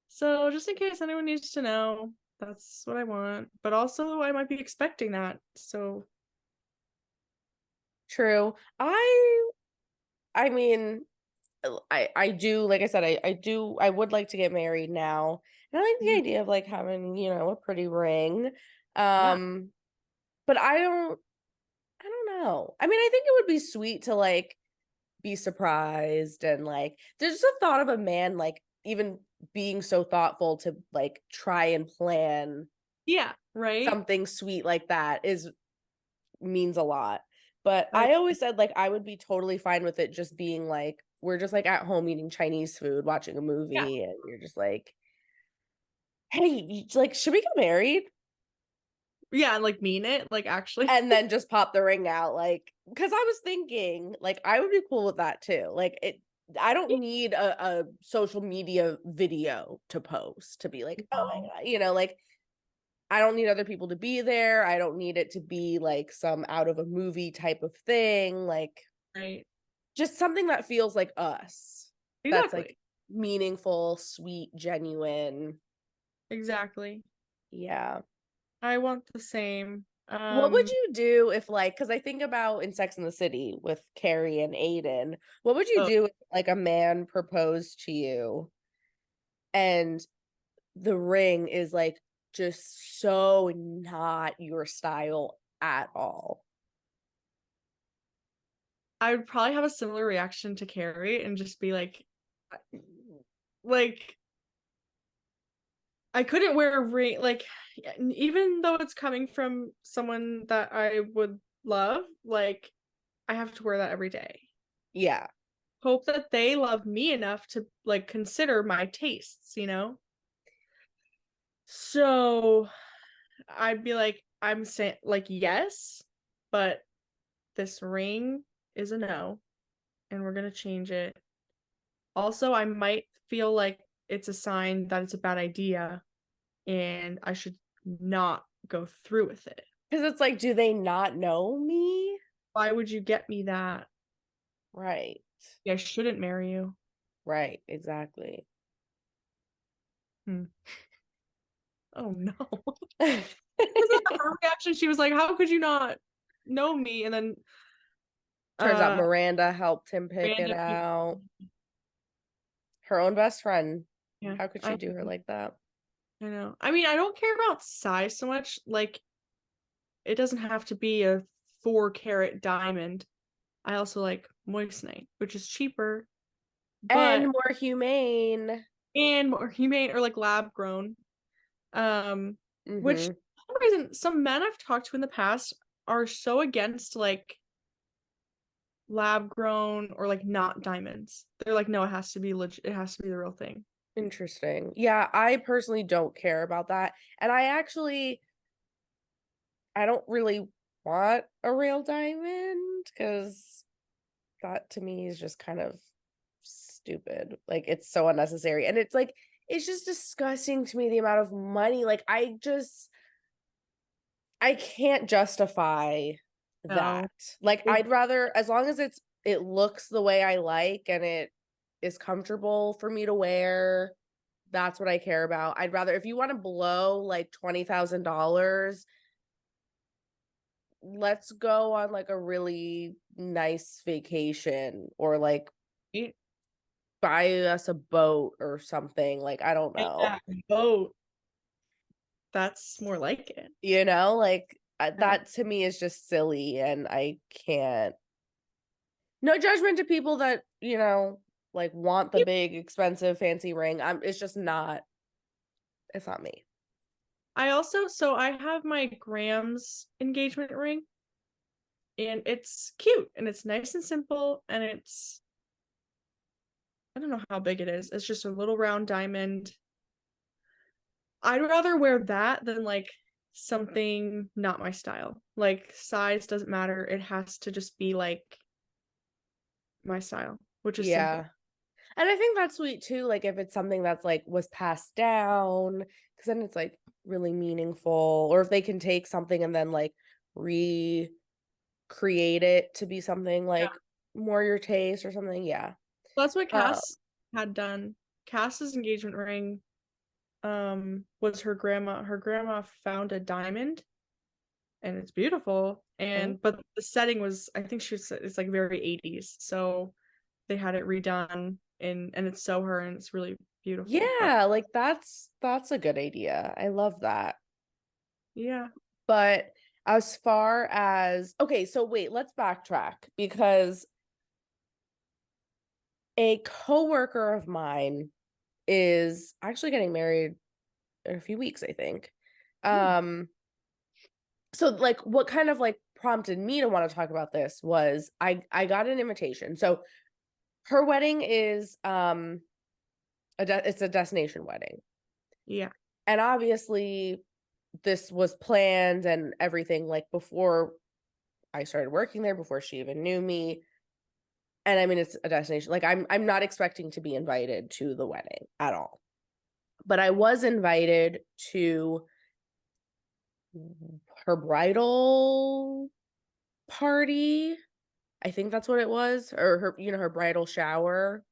So just in case anyone needs to know, that's what I want. But also I might be expecting that. So True. I mean, I do, like I said, I would like to get married now. And I like the idea of like having, a pretty ring. yeah. Um, but I don't know. I mean, I think it would be sweet to like be surprised and like there's just a thought of a man like even being so thoughtful to like try and plan Yeah, right? something sweet like that is means a lot. But I I always said like I would be totally fine with it just being like we're just like at home eating Chinese food, watching a yeah. movie, and you're just like, hey, like, should we get married? Yeah, and like mean it, like actually. And then just pop the ring out, like, because I was thinking, like, I would be cool with that too. Like, I don't need a social media video to post to be like, oh my No, God, like, I don't need other people to be there. I don't need it to be like some out of a movie type of thing. Like, right. just something that feels like us. That's like Exactly. meaningful, sweet, genuine. Exactly. Yeah. I want the same. What would you do if like, because I think about in Sex and the City with Carrie and Aiden, what would you Oh, do if like a man proposed to you and the ring is like just so not your style at all? I would probably have a similar reaction to Carrie and just be like I couldn't wear a ring, like even though it's coming from someone that I would love, like I have to wear that every day. Yeah. Hope that they love me enough to like consider my tastes. So I'd be like, I'm saying like yes, but this ring is a no, and we're gonna change it. Also, I might feel like it's a sign that it's a bad idea and I should not go through with it. Because it's like, do they not know me? Why would you get me that? Right. I shouldn't marry you. Right. Exactly. Hmm. Oh no. Because her reaction, she was like, "How could you not know me?" And then Turns out uh Miranda helped him pick it random out. people. Her own best friend. Yeah, How could she do her like that? I know. I mean, I don't care about size so much. Like, it doesn't have to be a 4 carat diamond. I also like moissanite, which is cheaper, And but more humane. and more humane or like lab grown. Um, which Mm-hmm. for some reason some men I've talked to in the past are so against like lab grown or like not diamonds. They're like, no, it has to be legit. It has to be the real thing. Interesting. Yeah, I personally don't care about that. And I don't really want a real diamond because that to me is just kind of stupid. Like it's so unnecessary. And it's like, it's just disgusting to me the amount of money. Like I can't justify No, that. Like it, I'd rather, as long as it's it looks the way I like and it is comfortable for me to wear. That's what I care about. I'd rather, if you want to blow like $20,000, let's go on like a really nice vacation, or like buy us a boat or something. Like, I don't know. Yeah, boat. That's more like it. You know, like Yeah. that to me is just silly, and I can't. No judgment to people that, like want the big expensive fancy ring. It's just not, it's not me. I have my Graham's engagement ring, and it's cute and it's nice and simple, and I don't know how big it is. It's just a little round diamond. I'd rather wear that than like something not my style. Like size doesn't matter. It has to just be like my style, which is simple. Yeah. And I think that's sweet too. Like if it's something that's like was passed down, because then it's like really meaningful. Or if they can take something and then like recreate it to be something like more your taste or something. Yeah. That's what Uh, Cass had done. Cass's engagement ring was her grandma. Her grandma found a diamond and it's beautiful. oh. But the setting was, I think it's like very 80s. So they had it redone and it's so her and it's really beautiful. But Yeah, like that's a good idea. I love that. yeah. But as far as, okay, so wait, let's backtrack, because a coworker of mine is actually getting married in a few weeks, I think. Um, so like what kind of like prompted me to want to talk about this was I got an invitation. So her wedding is it's a destination wedding. Yeah. And obviously this was planned and everything, like before I started working there, before she even knew me. And I mean, it's a destination. Like I'm not expecting to be invited to the wedding at all. But I was invited to her bridal party. I think that's what it was, or her bridal shower.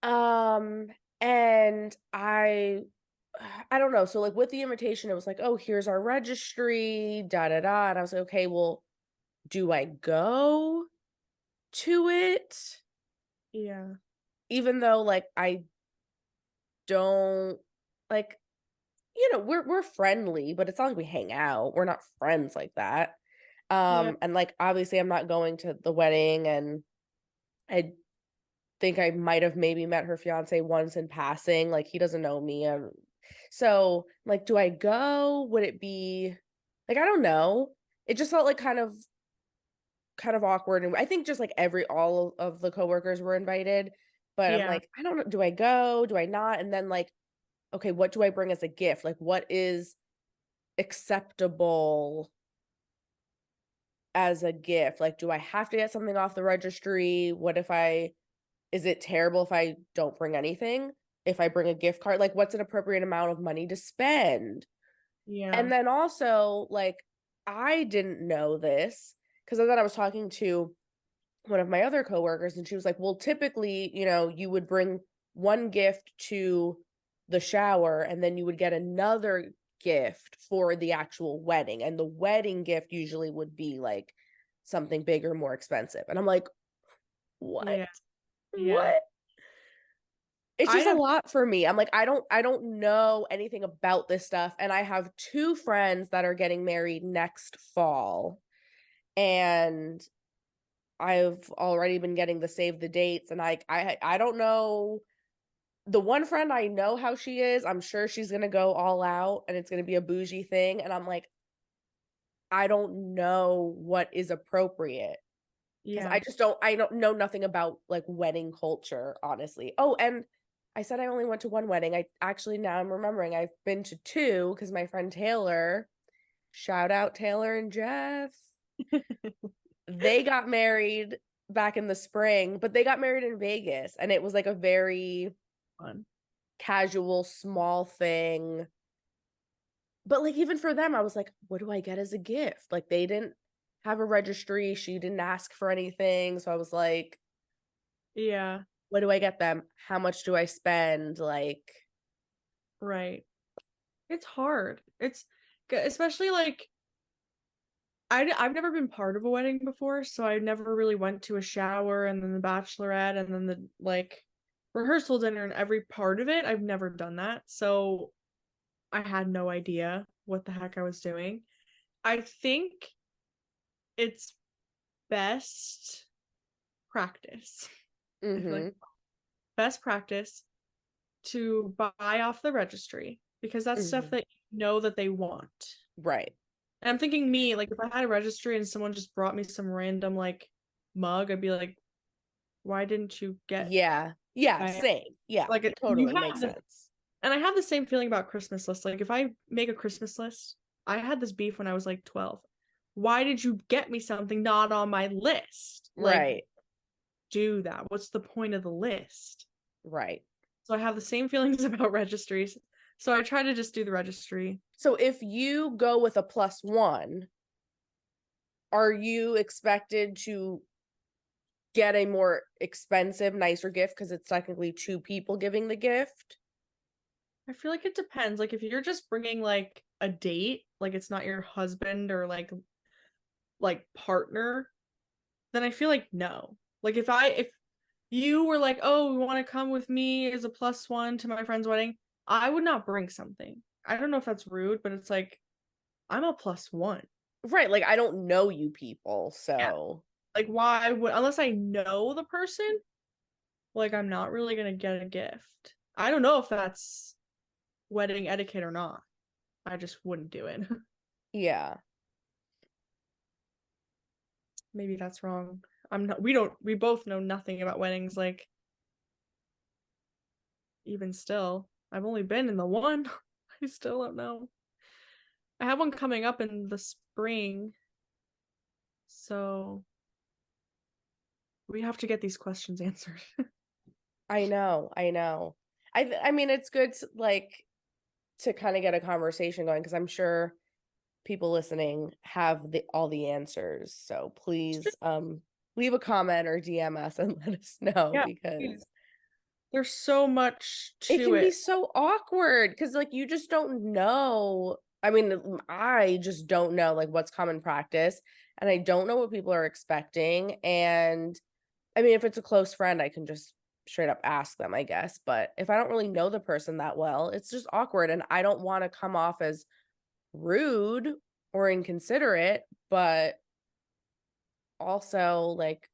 Um, and I don't know. So like with the invitation, it was like, oh, here's our registry, da da da. And I was like, okay, well, do I go to it? Yeah. Even though like I don't like, we're friendly, but it's not like we hang out. We're not friends like that. Yeah. And like obviously I'm not going to the wedding, and I think I might have maybe met her fiance once in passing. Like he doesn't know me. So like, do I go? Would it be like, I don't know. It just felt like kind of awkward. And I think just like all of the coworkers were invited. But I'm Yeah. like, I don't know. Do I go? Do I not? And then like, okay, what do I bring as a gift? Like what is acceptable as a gift? Like, do I have to get something off the registry? Is it terrible if I don't bring anything? If I bring a gift card, like what's an appropriate amount of money to spend? Yeah. And then also, like, I didn't know this because I was talking to one of my other coworkers, and she was like, well, typically, you would bring one gift to the shower and then you would get another gift for the actual wedding. And the wedding gift usually would be like something bigger, more expensive. And I'm like, what? Yeah. Yeah. What? It's I just a have lot for me. I'm like, I don't know anything about this stuff. And I have two friends that are getting married next fall. And I've already been getting the save the dates. And I don't know. The one friend, I know how she is. I'm sure she's gonna go all out and it's gonna be a bougie thing. And I'm like, I don't know what is appropriate. Because yeah. I don't know nothing about like wedding culture, honestly. Oh, and I said I only went to one wedding. I actually, now I'm remembering, I've been to two because my friend Taylor, shout out Taylor and Jeff, they got married back in the spring, but they got married in Vegas, and it was like a very Fun. casual, small thing. But like even for them, I was like, what do I get as a gift? Like they didn't. have a registry. She didn't ask for anything. So I was like, Yeah, what do I get them? How much do I spend? Like, right. It's hard. Especially like I've never been part of a wedding before, so I never really went to a shower and then the bachelorette and then the like rehearsal dinner and every part of it. I've never done that. So I had no idea what the heck I was doing. I think it's best practice. I feel like mm-hmm, best practice to buy off the registry because that's stuff mm-hmm. that you know that they want. Right. And I'm thinking me, like if I had a registry and someone just brought me some random like mug, I'd be like, why didn't you get Yeah. Yeah. I Same. Yeah. like it you Totally makes have this sense. and I have the same feeling about Christmas lists. Like if I make a Christmas list, I had this beef when I was like 12. Why did you get me something not on my list? Like Right. do that. What's the point of the list? Right. So I have the same feelings about registries. So I try to just do the registry. So if you go with a +1, are you expected to get a more expensive, nicer gift because it's technically two people giving the gift? I feel like it depends. Like if you're just bringing like a date, like it's not your husband or like partner, then I feel like no. Like if you were like, "Oh, we want to come with me as a +1 to my friend's wedding," I would not bring something. I don't know if that's rude, but it's like I'm a +1. Right. Like I don't know you people. Yeah. So Like why would unless I know the person, like I'm not really gonna get a gift. I don't know if that's wedding etiquette or not. I just wouldn't do it. yeah. Maybe that's wrong. We both know nothing about weddings, like even still. I've only been in the one. I still don't know. I have one coming up in the spring, so we have to get these questions answered. I know. I know. I mean it's good to, like to kind of get a conversation going because I'm sure people listening have the all the answers. So please leave a comment or DM us and let us know Yeah, because please. There's so much it to can be it. so awkward because like you just don't know. I mean, I just don't know like what's common practice and I don't know what people are expecting. And I mean, if it's a close friend, I can just straight up ask them, I guess. But if I don't really know the person that well, it's just awkward. And I don't want to come off as rude or inconsiderate, but also like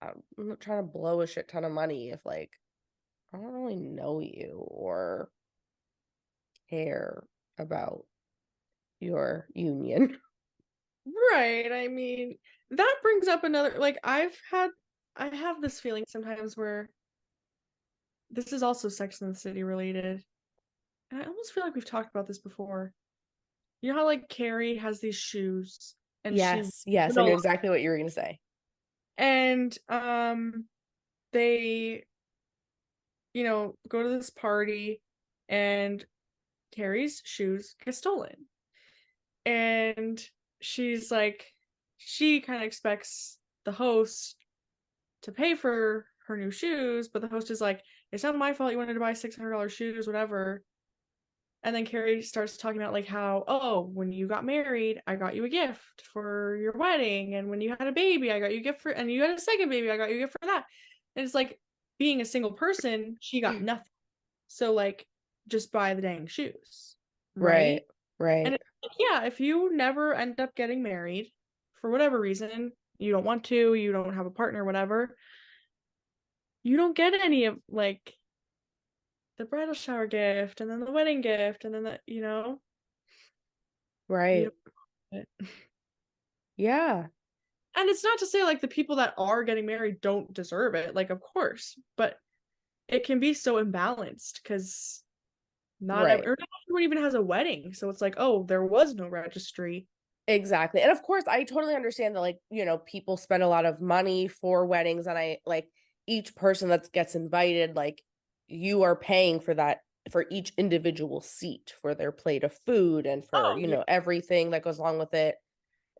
I'm not trying to blow a shit ton of money if like I don't really know you or care about your union. Right. I mean, that brings up another like I have this feeling sometimes where this is also Sex and the City related. And I almost feel like we've talked about this before. You know how like Carrie has these shoes and she Yes, yes, I knew no exactly what you were gonna say. and they go to this party and Carrie's shoes get stolen. And she's like she kind of expects the host to pay for her new shoes, but the host is like, it's not my fault you wanted to buy $600 shoes, whatever. And then Carrie starts talking about like how, oh, when you got married, I got you a gift for your wedding, and when you had a baby, I got you a gift for, and you had a second baby, I got you a gift for that. And it's like being a single person, she got nothing. So like, just buy the dang shoes, Right, right? And right, it's like, yeah, if you never end up getting married for whatever reason, you don't want to, you don't have a partner, whatever, you don't get any of like the bridal shower gift and then the wedding gift and then you right. don't get it. Yeah, And it's not to say like the people that are getting married don't deserve it, like of course, but it can be so imbalanced because right. not everyone even has a wedding. So it's like, oh, there was no registry. Exactly. And of course, I totally understand that like, people spend a lot of money for weddings and I like each person that gets invited, like you are paying for that for each individual seat for their plate of food and for, Oh yeah. everything that goes along with it.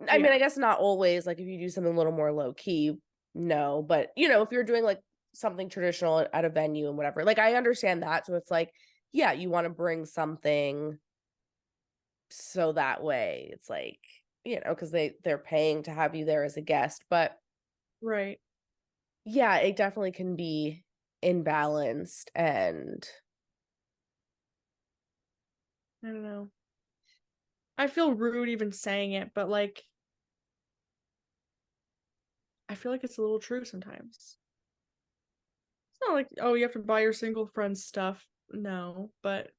I mean, Yeah. I guess not always. Like if you do something a little more low key, no. But you know, if you're doing like something traditional at a venue and whatever, like I understand that. So it's like, yeah, you want to bring something so that way it's like, you know, because they're paying to have you there as a guest. But Right. yeah, it definitely can be imbalanced and I don't know. I feel rude even saying it, but like I feel like it's a little true sometimes. It's not like, oh, you have to buy your single friend stuff. No, but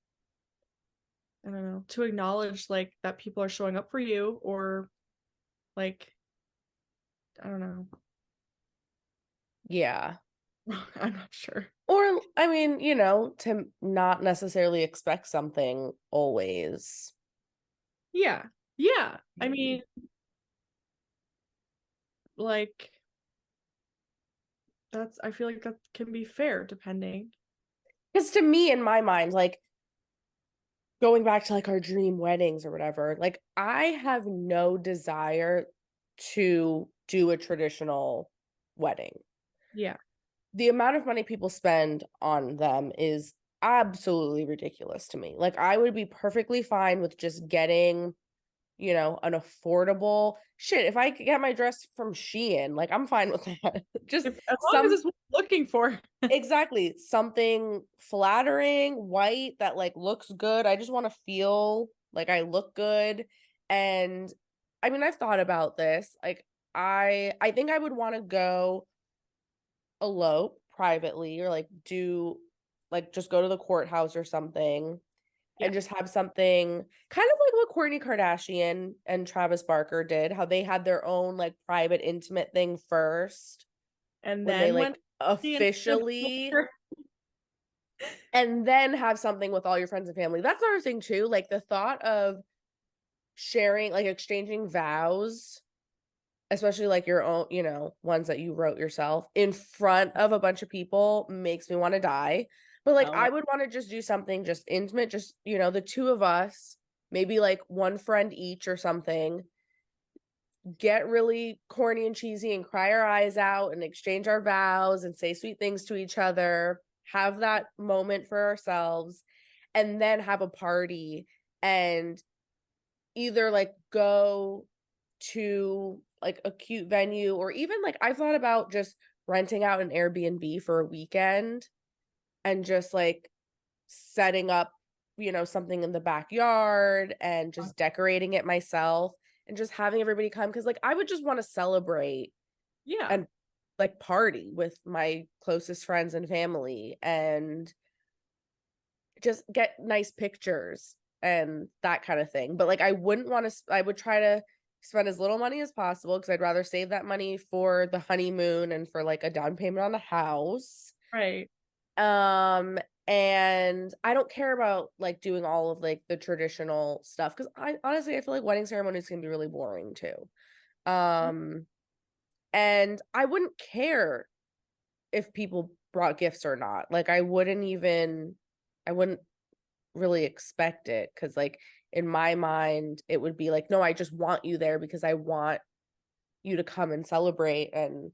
I don't know. To acknowledge like that people are showing up for you or like I don't know. yeah. I'm not sure. Or I mean, you know, to not necessarily expect something always. Yeah. Yeah. I mean, like that's I feel like that can be fair depending. Because to me, in my mind, like going back to like our dream weddings or whatever, like I have no desire to do a traditional wedding. Yeah. The amount of money people spend on them is absolutely ridiculous to me. Like I would be perfectly fine with just getting, you know, an affordable shit. If I could get my dress from Shein, like I'm fine with that. Just If as long as some it's what you're looking for. exactly something flattering, white that like looks good. I just want to feel like I look good. And I mean, I've thought about this. Like I think I would want to go elope privately or like do like just go to the courthouse or something Yeah. and just have something kind of like what Kourtney Kardashian and Travis Barker did, how they had their own like private intimate thing first And when they then when like the officially and then have something with all your friends and family. That's another thing too. Like the thought of sharing, like exchanging vows, especially like your own, you know, ones that you wrote yourself in front of a bunch of people makes me want to die. But like oh I my would want to just do something just intimate, just, you know, the two of us, maybe like one friend each or something, get really corny and cheesy and cry our eyes out and exchange our vows and say sweet things to each other, have that moment for ourselves, and then have a party and either like go to like a cute venue or even like I've thought about just renting out an Airbnb for a weekend and just like setting up, you know, something in the backyard and just decorating it myself and just having everybody come because like I would just want to celebrate yeah. and like party with my closest friends and family and just get nice pictures and that kind of thing. But like I wouldn't want to I would try to spend as little money as possible because I'd rather save that money for the honeymoon and for like a down payment on the house. Right. Um and I don't care about like doing all of like the traditional stuff because I honestly I feel like wedding ceremonies can be really boring too. Um and I wouldn't care if people brought gifts or not. Like I wouldn't really expect it because like in my mind it would be like no I just want you there because I want you to come and celebrate and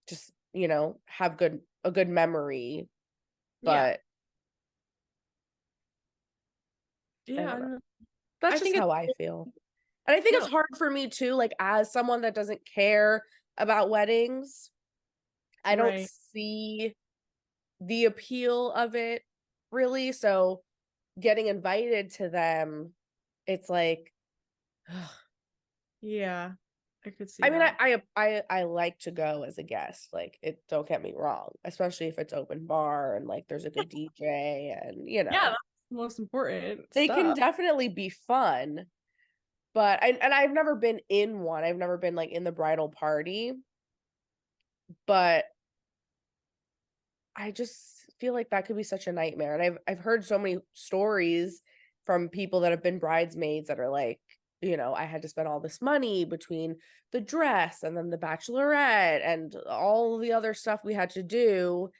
just you know have good a good memory Yeah. but I Yeah. don't I know don't know. that's I just think it's how I feel and I think it's no. hard for me too like as someone that doesn't care about weddings I don't Right. see the appeal of it really so getting invited to them it's like Yeah. I could see I mean, that. I like to go as a guest. Like, it don't get me wrong, especially if it's open bar and like there's a good DJ and you Yeah, know that's the most important they can stuff. definitely be fun. But I've never been in one. I've never been like in the bridal party, but I just feel like that could be such a nightmare. And I've heard so many stories from people that have been bridesmaids that are like, you know, I had to spend all this money between the dress and then the bachelorette and all the other stuff we had to do.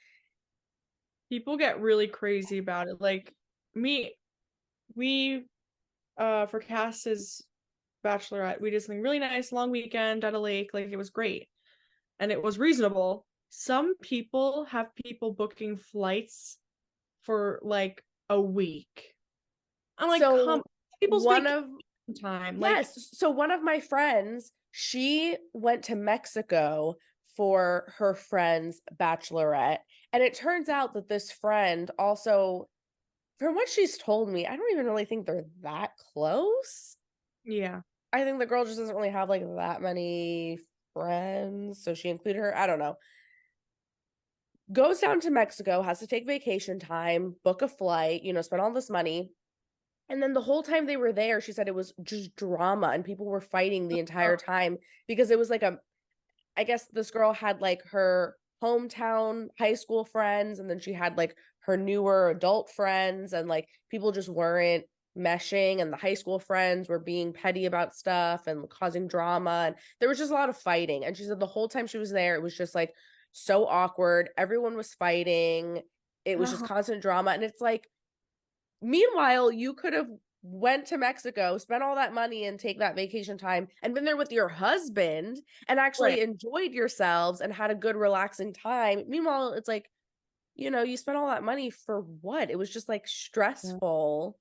People get really crazy about it. Like me, we for Cass's Bachelorette. We did something really nice, long weekend at a lake. Like it was great. And it was reasonable. Some people have people booking flights for like a week. I'm like, come, So people's one vacation of time. Like, yes, so one of my friends, she went to Mexico for her friend's bachelorette, and it turns out that this friend also, from what she's told me, I don't even really think they're that close. yeah. I think the girl just doesn't really have like that many friends, so she included her. I don't know. Goes down to Mexico, has to take vacation time, book a flight, spend all this money. And then the whole time they were there, she said it was just drama and people were fighting the entire time because it was like I guess this girl had like her hometown high school friends and then she had like her newer adult friends and like people just weren't meshing and the high school friends were being petty about stuff and causing drama and there was just a lot of fighting. And she said the whole time she was there, it was just like so awkward. Everyone was fighting. It was just constant drama. And it's like, meanwhile, you could have went to Mexico, spent all that money and take that vacation time and been there with your husband and Right. actually enjoyed yourselves and had a good relaxing time. Meanwhile, it's like, you spent all that money for what? It was just like Yeah. stressful.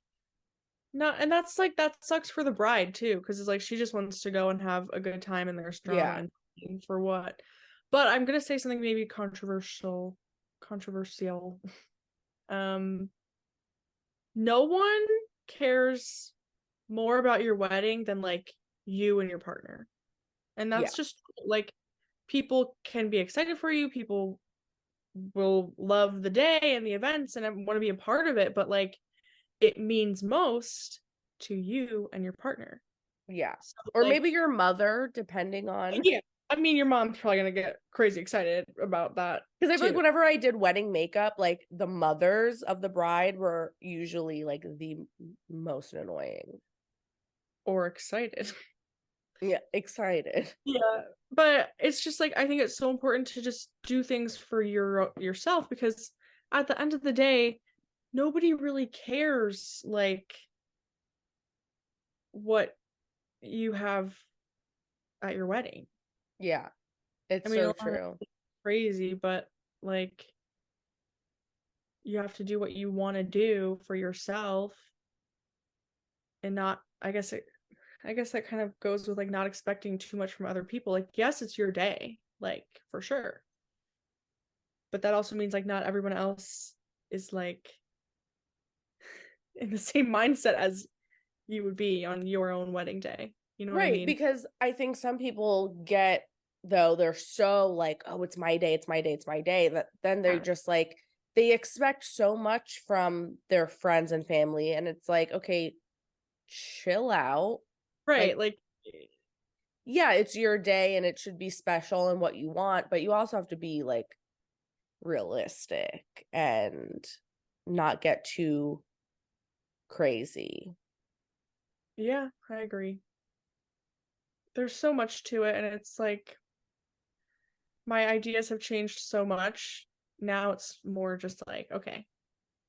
No, and that's like that sucks for the bride too, because it's like she just wants to go and have a good time and there's drama Yeah. and for what? But I'm gonna say something maybe controversial. Um, no one cares more about your wedding than like you and your partner. And Yeah. that's just like people can be excited for you, people will love the day and the events and want to be a part of it, but like it means most to you and your partner. Yeah. So Or like maybe your mother, depending on. yeah, I mean your mom's probably gonna get crazy excited about that Because I feel like too. whenever I did wedding makeup, like the mothers of the bride were usually like the most annoying. Or excited. Yeah, excited. Yeah. But it's just like I think it's so important to just do things for yourself because at the end of the day, nobody really cares like what you have at your wedding. Yeah, I it's mean, a so lot of true. it's crazy, but like you have to do what you want to do for yourself and not I guess that kind of goes with like not expecting too much from other people. Like yes, it's your day, like for sure. But that also means like not everyone else is like in the same mindset as you would be on your own wedding day. You know what I Right, mean? because I think some people get, though, they're so like, oh, it's my day, it's my day, it's my day, that then they're Yeah. just like, they expect so much from their friends and family. And it's like, okay, chill out. Right, Like, like yeah, it's your day and it should be special and what you want, but you also have to be like realistic and not get too crazy. yeah, I agree. There's so much to it and it's like my ideas have changed so much. Now it's more just like, okay,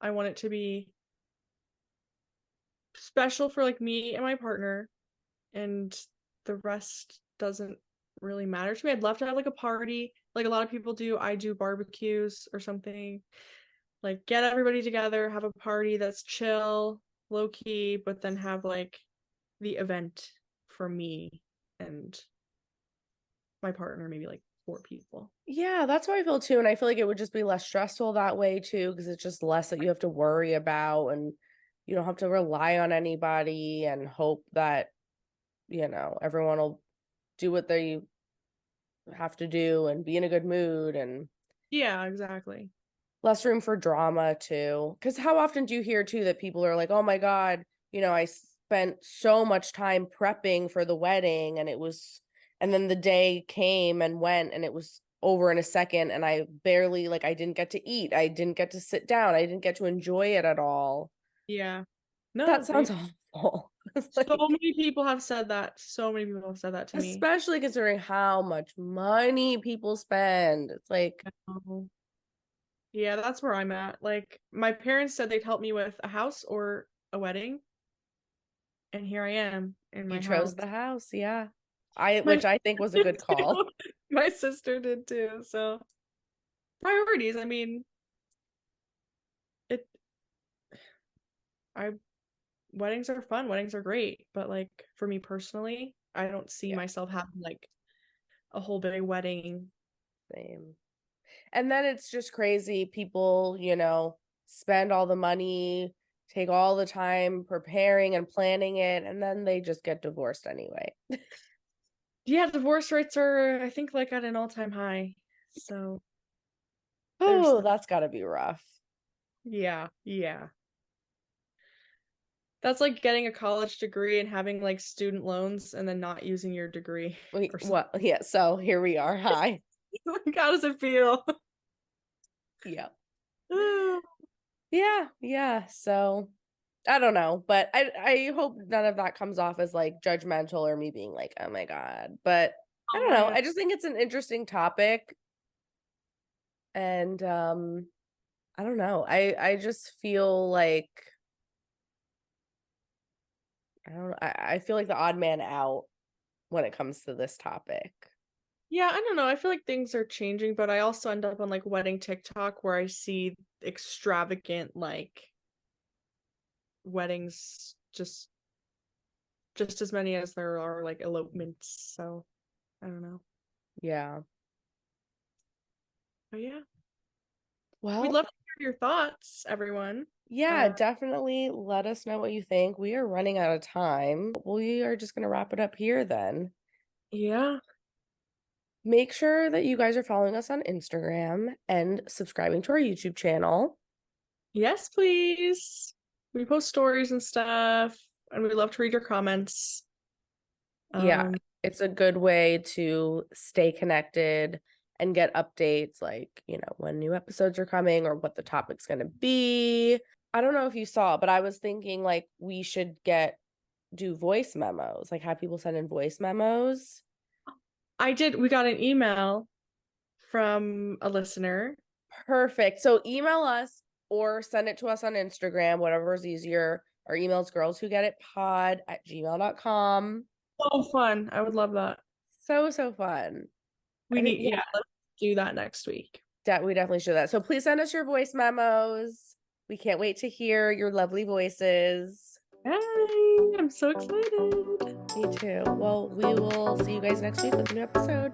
I want it to be special for like me and my partner, and the rest doesn't really matter to me. I'd love to have like a party, like a lot of people do. I do barbecues or something. Like get everybody together, have a party that's chill, low key, but then have like the event for me and my partner, maybe like 4 people. Yeah, that's how I feel too. And I feel like it would just be less stressful that way too, because it's just less that you have to worry about and you don't have to rely on anybody and hope that, everyone will do what they have to do and be in a good mood and Yeah, exactly. less room for drama too. Because how often do you hear too that people are like, oh my God, I spent so much time prepping for the wedding and then the day came and went and it was over in a second and I barely, like, I didn't get to eat. I didn't get to sit down. I didn't get to enjoy it at all. Yeah. That No, sounds awful. It's so like, many people have said that. So many people have said that to me. especially considering how much money people spend. It's like, Um, Yeah, that's where I'm at. Like, my parents said they'd help me with a house or a wedding, and here I am in You my chose house. the house, yeah. My Which I think was a sister good did call. too. My sister did too. So priorities. I mean, it. I weddings are fun. Weddings are great, but like for me personally, I don't see Yeah, myself having like a whole big wedding. same. And then it's just crazy. People, spend all the money, take all the time preparing and planning it, and then they just get divorced anyway. Yeah, divorce rates are, I think, like at an all-time high. So there's Oh, that. that's got to be rough. Yeah, yeah. That's like getting a college degree and having like student loans and then not using your degree or something. Well, yeah, so here we are. Hi. Like, how does it feel? Yeah. Yeah, yeah. So I don't know, but I hope none of that comes off as like judgmental or me being like, oh my God. But I Oh, don't I know. know. I just think it's an interesting topic. And I don't know. I just feel like I don't know. I feel like the odd man out when it comes to this topic. Yeah, I don't know. I feel like things are changing, but I also end up on like wedding TikTok where I see extravagant like weddings just as many as there are like elopements. So I don't know. Yeah. But yeah. We'd Well, love to hear your thoughts, everyone. yeah, definitely let us know what you think. We are running out of time. We are just going to wrap it up here then. Yeah. Make sure that you guys are following us on Instagram and subscribing to our YouTube channel. Yes, please. We post stories and stuff, and we love to read your comments. Yeah, Um, it's a good way to stay connected and get updates like, when new episodes are coming or what the topic's going to be. I don't know if you saw, but I was thinking like we should do voice memos, like have people send in voice memos. we got an email from a listener. Perfect. So email us or send it to us on Instagram, whatever is easier. Our email is girlswhogetitpod@gmail.com. Oh, fun. I would love that. So, so fun. We need, Yeah, yeah, let's do that next week. we definitely should that. So please send us your voice memos. We can't wait to hear your lovely voices. Yay, I'm so excited. Me too. Well, we will see you guys next week with a new episode.